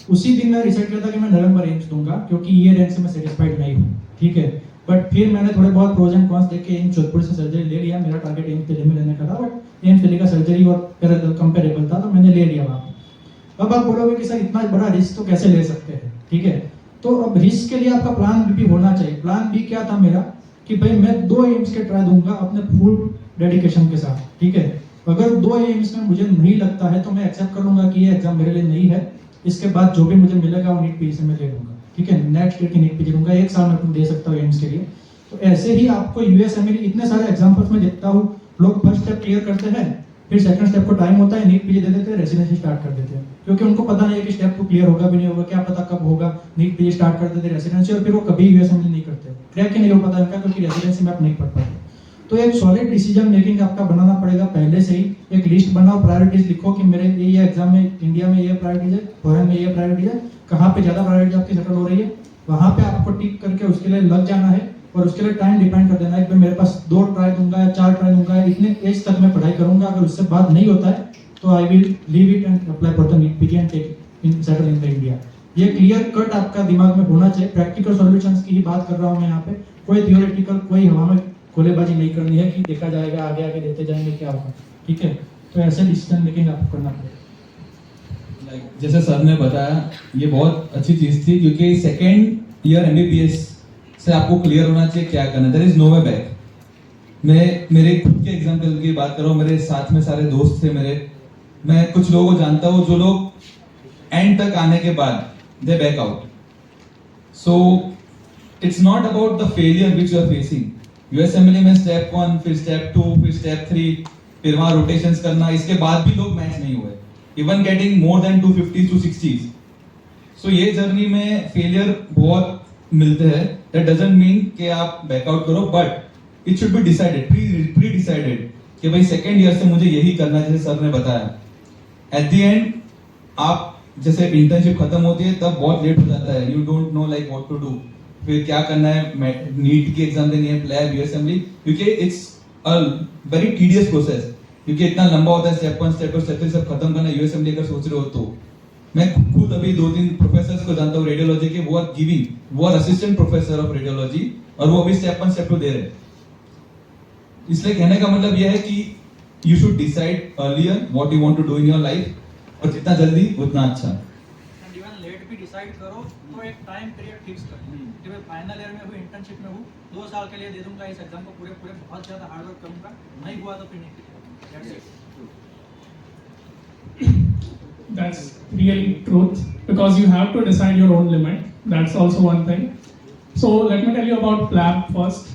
उसी दिन मैं डिसाइड किया था कि मैं नवंबर एम्स दूंगा, क्योंकि ये रैंक से मैं सेटिस्फाइड नहीं हूँ, ठीक है। बट फिर मैंने थोड़े बहुत प्रोज एंड कॉन्स देख के एम्स जोधपुर से सर्जरी ले लिया। मेरा टारगेट एम्स दिल्ली में लेने का था, बट एम्स दिल्ली का सर्जरी और कंपेरेबल था, तो मैंने ले लिया वहाँ पे। अब आप बोलोगे कि सर इतना बड़ा रिस्क तो कैसे ले सकते हैं, ठीक है। तो अब रिस्क के लिए आपका प्लान बी होना चाहिए। प्लान बी क्या था मेरा कि भाई मैं 2 एम्स के ट्राई दूंगा अपने फुल डेडिकेशन के साथ, ठीक है। अगर 2 एम्स में मुझे नहीं लगता है तो मैं एक्सेप्ट कर लूंगा कि ये एग्जाम मेरे लिए नहीं है। इसके बाद जो भी मुझे मिलेगा वो नीट पीजी से मैं ले लूंगा, ठीक है। नेक्स्ट ईयर की नीट पीजी लूंगा, 1 साल में अपने दे सकता हूँ एम्स के लिए। तो ऐसे ही आपको यूएसएमएल इतने सारे एग्जाम्पल्स में देखता हूँ, लोग फर्स्ट स्टेप क्लियर करते हैं, फिर सेकंड स्टेप को टाइम होता है, नीट पीजी दे देते हैं, रेसिडेंसी स्टार्ट कर देते हैं, क्योंकि उनको पता नहीं है कि स्टेप 2 क्लियर होगा भी नहीं होगा, क्या पता कब होगा। नीट पीजी स्टार्ट कर देते रेसिडेंसी, और फिर वो कभी यूएसएमएल नहीं करते, क्रैक ही नहीं हो पाता उनका, क्योंकि रेसिडेंसी में आप नहीं पढ़ पाते। तो एक सॉलिड डिसीजन मेकिंग आपका बनाना पड़ेगा पहले से ही। एक लिस्ट बनाओ, प्रायोरिटीज लिखो कि मेरे ये एग्जाम में इंडिया में ये प्रायोरिटीज है, फॉरेन में ये प्रायोरिटीज है, कहाँ पे ज्यादा प्रायोरिटी आपकी सेटल हो रही है, वहाँ पे आपको टिक करके उसके लिए लग जाना है। और उसके लिए टाइम डिपेंड कर देना है कि मेरे पास 2 ट्राई दूंगा या 4 ट्राई दूंगा, इतने एज तक मैं पढ़ाई करूंगा। अगर उससे बाद नहीं होता है तो I will leave it and apply for the NEET PG and take in settle in the India. ये क्लियर कट आपका दिमाग में होना चाहिए। प्रैक्टिकल सॉल्यूशंस की ही बात कर रहा हूँ मैं यहाँ पे, कोई थियोरेटिकल कोई हवा में खोलेबाजी नहीं करनी है कि देखा जाएगा, आगे आगे देते जाएंगे क्या होगा, ठीक है। तो ऐसे डिसीजन मेकिंग आपको करना पड़ेगा। जैसे सर ने बताया, ये बहुत अच्छी चीज थी, क्योंकि सेकेंड ईयर एमबीबीएस से आपको क्लियर होना चाहिए क्या करना है। There is no way back. मैं मेरे खुद के एग्जाम्पल की बात कर रहा हूँ, मेरे साथ में सारे दोस्त थे मेरे, मैं कुछ लोगों को जानता हूँ जो लोग एंड तक आने के बाद they back out. So it's not about the failure which you are facing. USMLE में स्टेप 1, फिर स्टेप 2, फिर स्टेप 3, फिर वहां रोटेशंस करना, इसके बाद भी लोग मैच नहीं हुए, even getting more than 250 to 60। सो ये जर्नी में फेलियर बहुत मिलते हैं। दैट डजंट मीन कि आप बैकआउट करो, but it should be decided, pre decided कि भाई सेकेंड ईयर से मुझे यही करना है, जैसे सर ने बताया। एट द एंड आप जैसे इंटर्नशिप खत्म होती है तब बहुत लेट हो जाता है, you don't know like what to do, फिर क्या करना है, नीट की एग्जाम देनी है, प्लैब, यूएसएमएलए, क्योंकि it's a very tedious process, क्योंकि इतना लंबा होता है। स्टेप 1, स्टेप 2, स्टेप 3 सब खत्म करना यूएसएमएलए अगर सोच रहे हो तो। मैं खुद अभी 2-3 प्रोफेसर्स को जानता हूँ रेडियोलॉजी के, वो आर गिविंग, वो are assistant professor of radiology, और वो अभी स्टेप 1, स्टेप 2 दे रहे हैं। इसलिए कहने का मतलब यह है कि you should decide earlier what you want to do in your life, और जितना जल्दी उतना अच्छा। एंड इवन लेट भी डिसाइड करो तो एक टाइम पीरियड फिक्स करो कि मैं फाइनल ईयर में हूँ, इंटर्नशिप में हूँ, 2 साल के लिए दे दूंगा इस एग्जाम को, पूरे बहुत ज्यादा हार्ड वर्क करूंगा, नहीं हुआ तो फिर नहीं। That's really truth, because you have to decide your own limit. That's also one thing. So let me tell you about Plab first.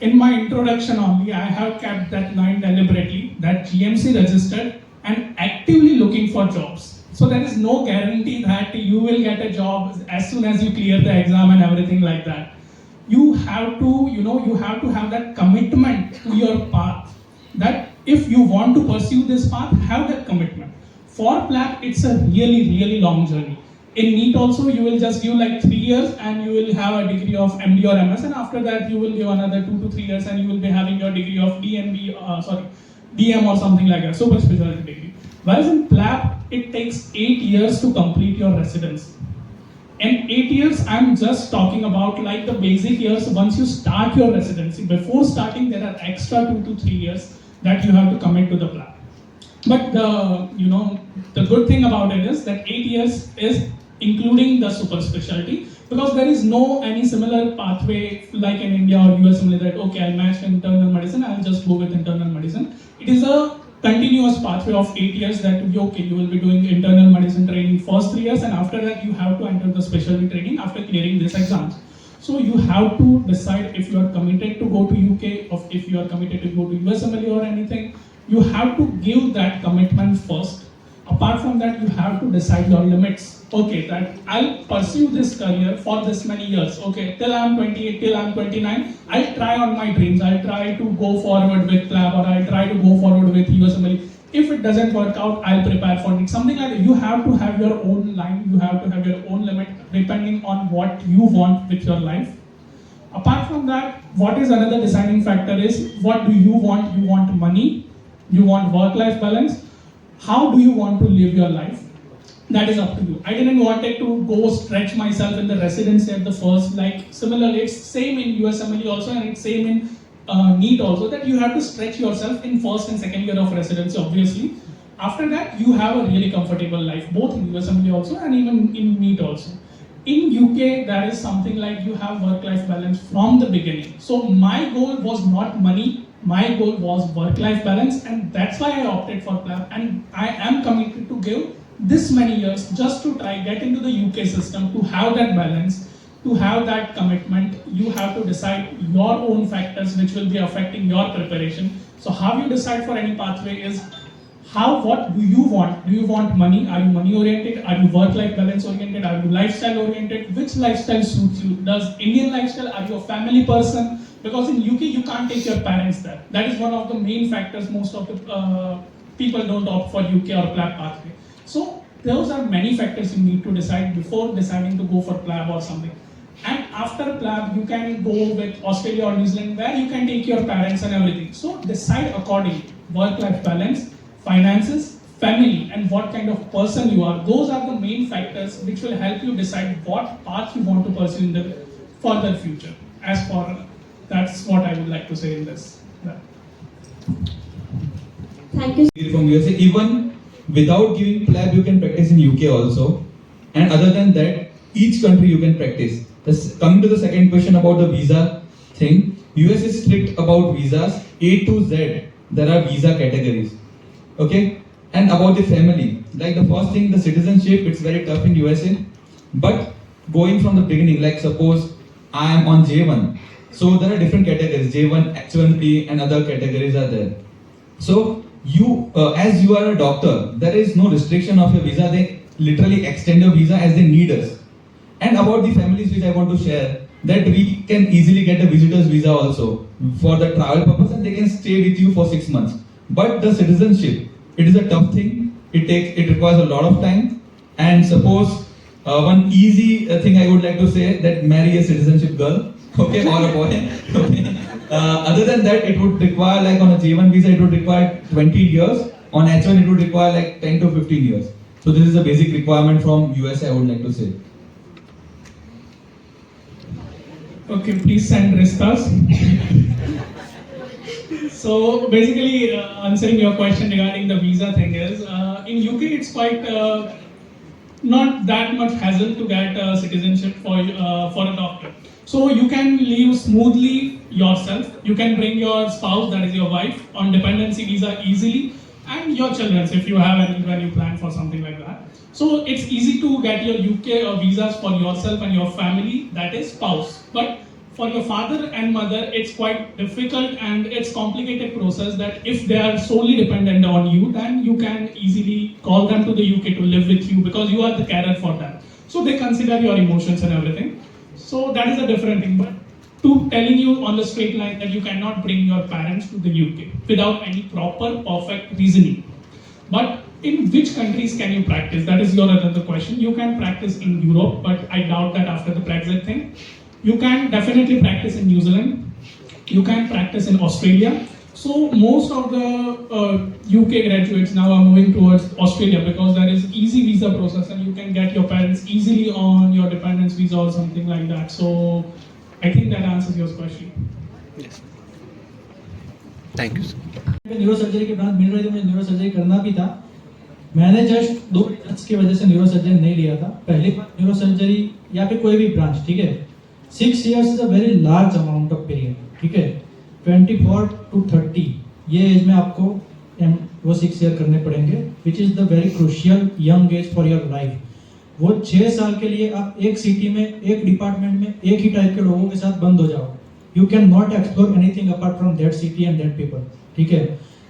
In my introduction only, I have kept that line deliberately that GMC registered and actively looking for jobs. So there is no guarantee that you will get a job as soon as you clear the exam and everything like that. You have to, you have to have that commitment to your path. That if you want to pursue this path, have that commitment. For Plab, it's a really long journey. In NEET also, you will just give like 3 years and you will have a degree of MD or MS, and after that you will give another 2 to 3 years and you will be having your degree of DM or something like that, super specialty degree. Whereas in Plab, it takes 8 years to complete your residency. In 8 years, I'm just talking about like the basic years once you start your residency. Before starting, there are extra 2 to 3 years that you have to commit to the Plab. But the good thing about it is that 8 years is including the super specialty, because there is no any similar pathway like in India or USMLE that okay, I'll match internal medicine, I'll just go with internal medicine. It is a continuous pathway of 8 years that okay, you will be doing internal medicine training first 3 years, and after that you have to enter the specialty training after clearing these exams. So you have to decide if you are committed to go to UK or if you are committed to go to USMLE or anything. You have to give that commitment first. Apart from that, you have to decide your limits. Okay, that I'll pursue this career for this many years. Okay, till I'm 28, till I'm 29, I'll try on my dreams. I'll try to go forward with Plab, or I'll try to go forward with USMLE. If it doesn't work out, I'll prepare for it. Something like that. You have to have your own line. You have to have your own limit depending on what you want with your life. Apart from that, what is another deciding factor is what do you want? You want money, you want work-life balance. How do you want to live your life? That is up to you. I didn't want it to go stretch myself in the residency at the first. Like similarly, it's same in USMLE also, and it's same in NEET also, that you have to stretch yourself in first and second year of residency, obviously. After that, you have a really comfortable life, both in USMLE also and even in NEET also. In UK, there is something like you have work-life balance from the beginning. So my goal was not money, my goal was work-life balance, and that's why I opted for Plab. And I am committed to give this many years just to try get into the UK system, to have that balance, to have that commitment. You have to decide your own factors which will be affecting your preparation. So how you decide for any pathway is what do you want? Do you want money? Are you money oriented? Are you work-life balance oriented? Are you lifestyle oriented? Which lifestyle suits you? Does Indian lifestyle? Are you a family person? Because in UK you can't take your parents there. That is one of the main factors. Most of the people don't opt for UK or Plab pathway. So those are many factors you need to decide before deciding to go for Plab or something. And after Plab, you can go with Australia or New Zealand, where you can take your parents and everything. So decide accordingly. Work-life balance, finances, family, and what kind of person you are. Those are the main factors which will help you decide what path you want to pursue in the further future. As for that's what I would like to say in this. Thank you. From USA, even without giving Plab, you can practice in UK also. And other than that, each country you can practice. Coming to the second question about the visa thing, US is strict about visas. A to Z, there are visa categories. Okay, and about the family, like the first thing, the citizenship, it's very tough in USA. But going from the beginning, like suppose I am on J1, so there are different categories, J1, H1B, and other categories are there. So you, as you are a doctor, there is no restriction of your visa. They literally extend your visa as they need us. And about the families which I want to share, that we can easily get a visitor's visa also for the travel purpose, and they can stay with you for 6 months. But the citizenship, it is a tough thing. It requires a lot of time. And suppose one easy thing I would like to say, that marry a citizenship girl, okay, or a boy. Okay. Other than that, it would require, like on a J1 visa, it would require 20 years. On H1, it would require like 10 to 15 years. So this is a basic requirement from US, I would like to say. Okay, please send restas. So basically, answering your question regarding the visa thing is, in UK it's quite not that much hassle to get citizenship for a doctor. So you can live smoothly yourself. You can bring your spouse, that is your wife, on dependency visa easily, and your children if you have any when you plan for something like that. So it's easy to get your UK visas for yourself and your family, that is spouse. But for your father and mother, it's quite difficult and it's complicated process that if they are solely dependent on you, then you can easily call them to the UK to live with you because you are the carer for them. So they consider your emotions and everything. So that is a different thing. But to telling you on the straight line that you cannot bring your parents to the UK without any proper, perfect reasoning. But in which countries can you practice? That is your other question. You can practice in Europe, but I doubt that after the Brexit thing. You can definitely practice in New Zealand. You can practice in Australia. So most of the UK graduates now are moving towards Australia because there is easy visa process and you can get your parents easily on your dependence visa or something like that. So I think that answers your question. Yes. Thank you, sir. Neuro surgery की branch मिल रही थी, मुझे neuro surgery करना भी था. मैंने just 2 branch की वजह से न्यूरो सर्जरी नहीं लिया था. पहली बार न्यूरो सर्जरी या फिर कोई भी ब्रांच, ठीक है, 6 years is a very large amount of period, ठीक है. 24 to 30 ये एज में आपको वो 6 year करने पड़ेंगे, which is the very crucial young age for your life. वो 6 साल के लिए आप एक सिटी में, एक डिपार्टमेंट में, एक ही टाइप के लोगों के साथ बंद हो जाओ. You can not explore anything apart from that city and that people, ठीक है.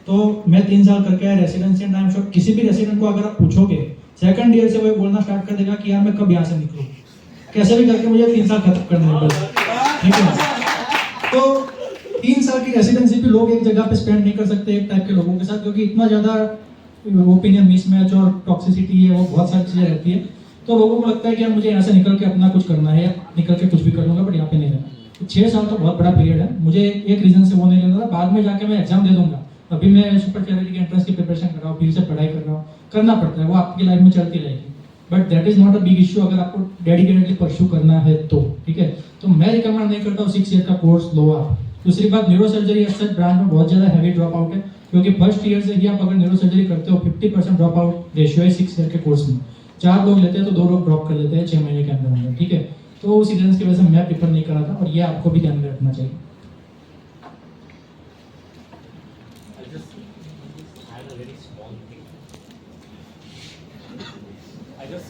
तो मैं 3 साल करके आया residency and I am sure किसी भी रेसिडेंट को अगर आप पूछोगे सेकंड ईयर से वो बोलना स्टार्ट कर देगा कि यार मैं कब यहाँ से निकलूँ, कैसे भी करके मुझे 3 साल खत्म करने पड़ेगा, ठीक है. तो 3 साल की रेसिडेंसी भी लोग एक जगह पे स्पेंड नहीं कर सकते एक टाइप के लोगों के साथ, क्योंकि इतना ज़्यादा ओपिनियन मिसमैच और टॉक्सिसिटी है, वो बहुत सारी चीज़ें रहती है. तो लोगों को लगता है कि यार मुझे यहाँ से निकल के अपना कुछ करना है, निकल के कुछ भी कर लूँगा, बट यहाँ पे नहीं रहना. 6 साल तो बहुत बड़ा पीरियड है, मुझे एक रीजन से वो नहीं लेना था, बाद में जाके मैं एग्जाम दे दूंगा। अभी मैं सुपर स्पेशलिटी के एंट्रेंस की प्रिपरेशन कर रहा हूँ, फिर से पढ़ाई कर रहा हूँ, करना पड़ता है, वो आपकी लाइफ में चलती रहेगी, but that is not a big issue अगर आपको डेडिकेटेडली परस्यू करना है तो, ठीक है। तो मैं रिकमेंड नहीं करता हूँ 6 ईयर का कोर्स लो आप। दूसरी बात, न्यूरो सर्जरी एक्सेस ब्रांच में बहुत ज़्यादा हैवी ड्रॉप आउट है, क्योंकि फर्स्ट ईयर से ही आप अगर न्यूरो सर्जरी करते हो 50% ड्रॉप आउट रेशियो है 6 ईयर के कोर्स में। 4 लोग लेते हैं तो 2 लोग ड्रॉप कर लेते हैं 6 महीने के अंदर, ठीक है। तो उस रीजन की वजह से मैं प्रीफर नहीं कर रहा था, और ये आपको भी ध्यान में रखना चाहिए। I just had a very small thing. I just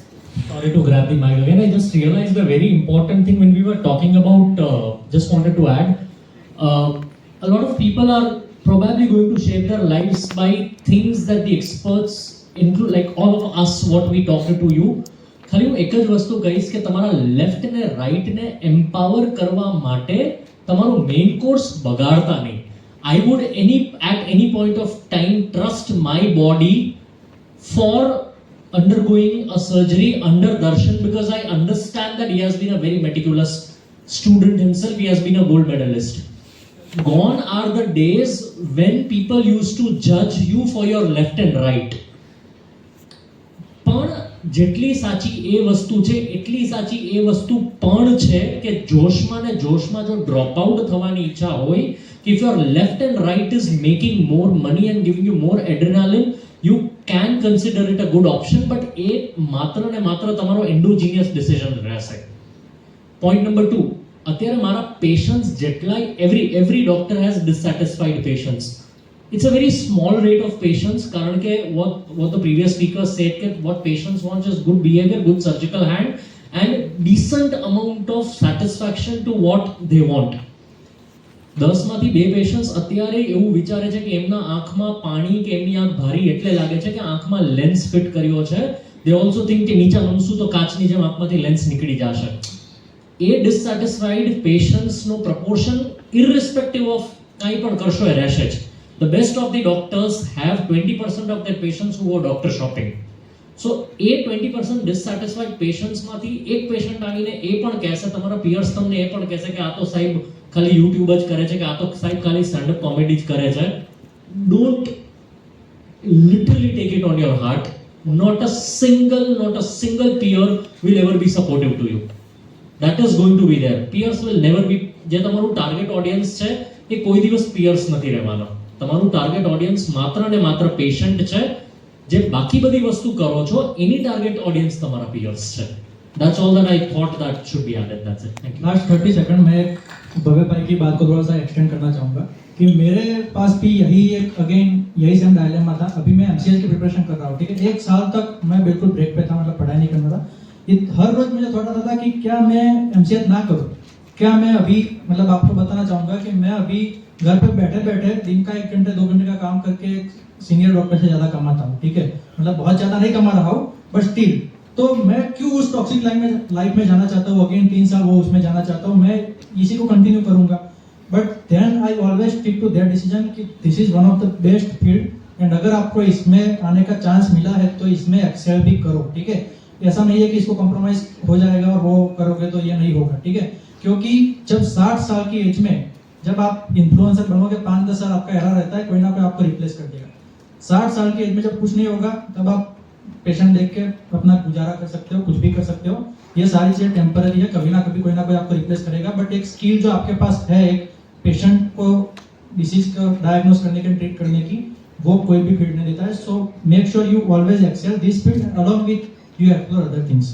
sorry to grab the mic again. I just realized a very important thing when we were talking about. Just wanted to add, a lot of people are probably going to shape their lives by things that the experts include, like all of us, what we talked to you. ખાલી હું એક જ વસ્તુ કહીશ કે તમારા left ને right ને એમ્પાવર કરવા માટે તમારું મેઇન કોર્સ બગાડતા નહીં. I would at any point of time trust my body for undergoing a surgery under Darshan, because I understand that he has been a very meticulous student himself. He has been a gold medalist. Gone are the days when people used to judge you for your left and right. પણ જેટલી સાચી એ વસ્તુ છે એટલી સાચી એ વસ્તુ પણ છે કે જોશમાં ને જોશમાં જો ડ્રોપ આઉટ થવાની ઈચ્છા હોય, if your left and right is making more money and giving you more adrenaline, you can consider it a good option, but એ માત્ર ને માત્ર તમારો endogenous decision રહેશે. Point number 2, અત્યારે મારા patients જેટલાય every doctor has dissatisfied patients. It's a very small rate of patients, કારણ કે what the previous speaker said, that what patients want is good behavior, good surgical hand and decent amount of satisfaction to what they want. 10 માંથી 2 patients અત્યારે એવું વિચારે છે કે એમના આંખમાં પાણી કે એમની આંખ ભારી એટલે લાગે છે કે આંખમાં લેન્સ ફિટ કર્યો છે. They also think કે નીચે નમશું તો કાચની જેમ આંખમાંથી લેન્સ નીકળી જશે. એ dissatisfied patients no proportion irrespective of કાંઈ પણ કરશો એ રહેશે જ. The best of the doctors have 20% of their patients who go doctor shopping. So a 20% dissatisfied patients માંથી એક પેશન્ટ આવીને એ પણ કહેશે, તમારા પિયર્સ તમને એ પણ કહેશે કે આ તો સાહેબ ખાલી YouTube જ કરે છે, કે આ તો સાહેબ ખાલી સ્ટેન્ડ અપ કોમેડી જ કરે છે. Don't literally take it on your heart. Not a single peer will ever be supportive to you. That is going to be there. Peers will never be. જે તમારું ટાર્ગેટ ઓડિયન્સ છે એ કોઈ દિવસ peers નથી રહેવાના. તમારું ટાર્ગેટ ઓડિયન્સ માત્ર ને માત્ર પેશન્ટ છે. જે બાકી બધી વસ્તુ કરો છો એની ટાર્ગેટ ઓડિયન્સ તમારા પિયર્સ છે. That's all that I thought that should be added. That's it. Thank you. Last 30 second में भव्य भाई की बात को थोड़ा सा एक्सटेंड करना चाहूँगा कि मेरे पास भी यही सेम डायलेमा था। अभी मैं MCS की प्रिपरेशन कर रहा हूँ, ठीक है। 1 साल तक मैं बिल्कुल ब्रेक पे था, मतलब पढ़ाई नहीं करना था। हर रोज मुझे थोड़ा था कि क्या मैं MCS ना करूँ, क्या मैं अभी, मतलब आपको बताना चाहूँगा कि मैं अभी घर पे बैठे बैठे दिन का 1 घंटे 2 घंटे का काम करके सीनियर डॉक्टर से ज्यादा कमाता हूँ, ठीक है। मतलब बहुत ज्यादा नहीं कमा रहा हूँ, बट स्टिल तो मैं क्यों उस टॉक्सिक लाइफ में जाना चाहता हूँ, अगेन 3 साल वो उसमें जाना चाहता हूँ, मैं इसी को कंटिन्यू करूंगा। But then I always stick to that decision कि this is one of the best field, and अगर आपको इसमें आने का चांस मिला है तो इसमें एक्सेल भी करो, ठीक है। ऐसा नहीं है कि इसको कॉम्प्रोमाइज हो जाएगा और वो करोगे तो ये नहीं होगा, ठीक है। क्योंकि जब 60 साल की एज में जब आप इन्फ्लुएंसर बनोगे, 5-10 साल आपका एरा रहता है, कोई ना कोई आपको रिप्लेस कर देगा। 60 साल की एज में जब कुछ नहीं होगा तब आप पेशेंट देख के अपना गुजारा कर सकते हो, कुछ भी कर सकते हो। ये सारी चीजें टेम्पररी है, कभी ना कभी कोई ना कोई आपको रिप्लेस करेगा। बट एक स्किल जो आपके पास है, एक पेशेंट को डिसीज को डायग्नोस करने की, ट्रीट करने की, वो कोई भी फील्ड नहीं देता है। So make sure you always excel this field, along with you explore other things.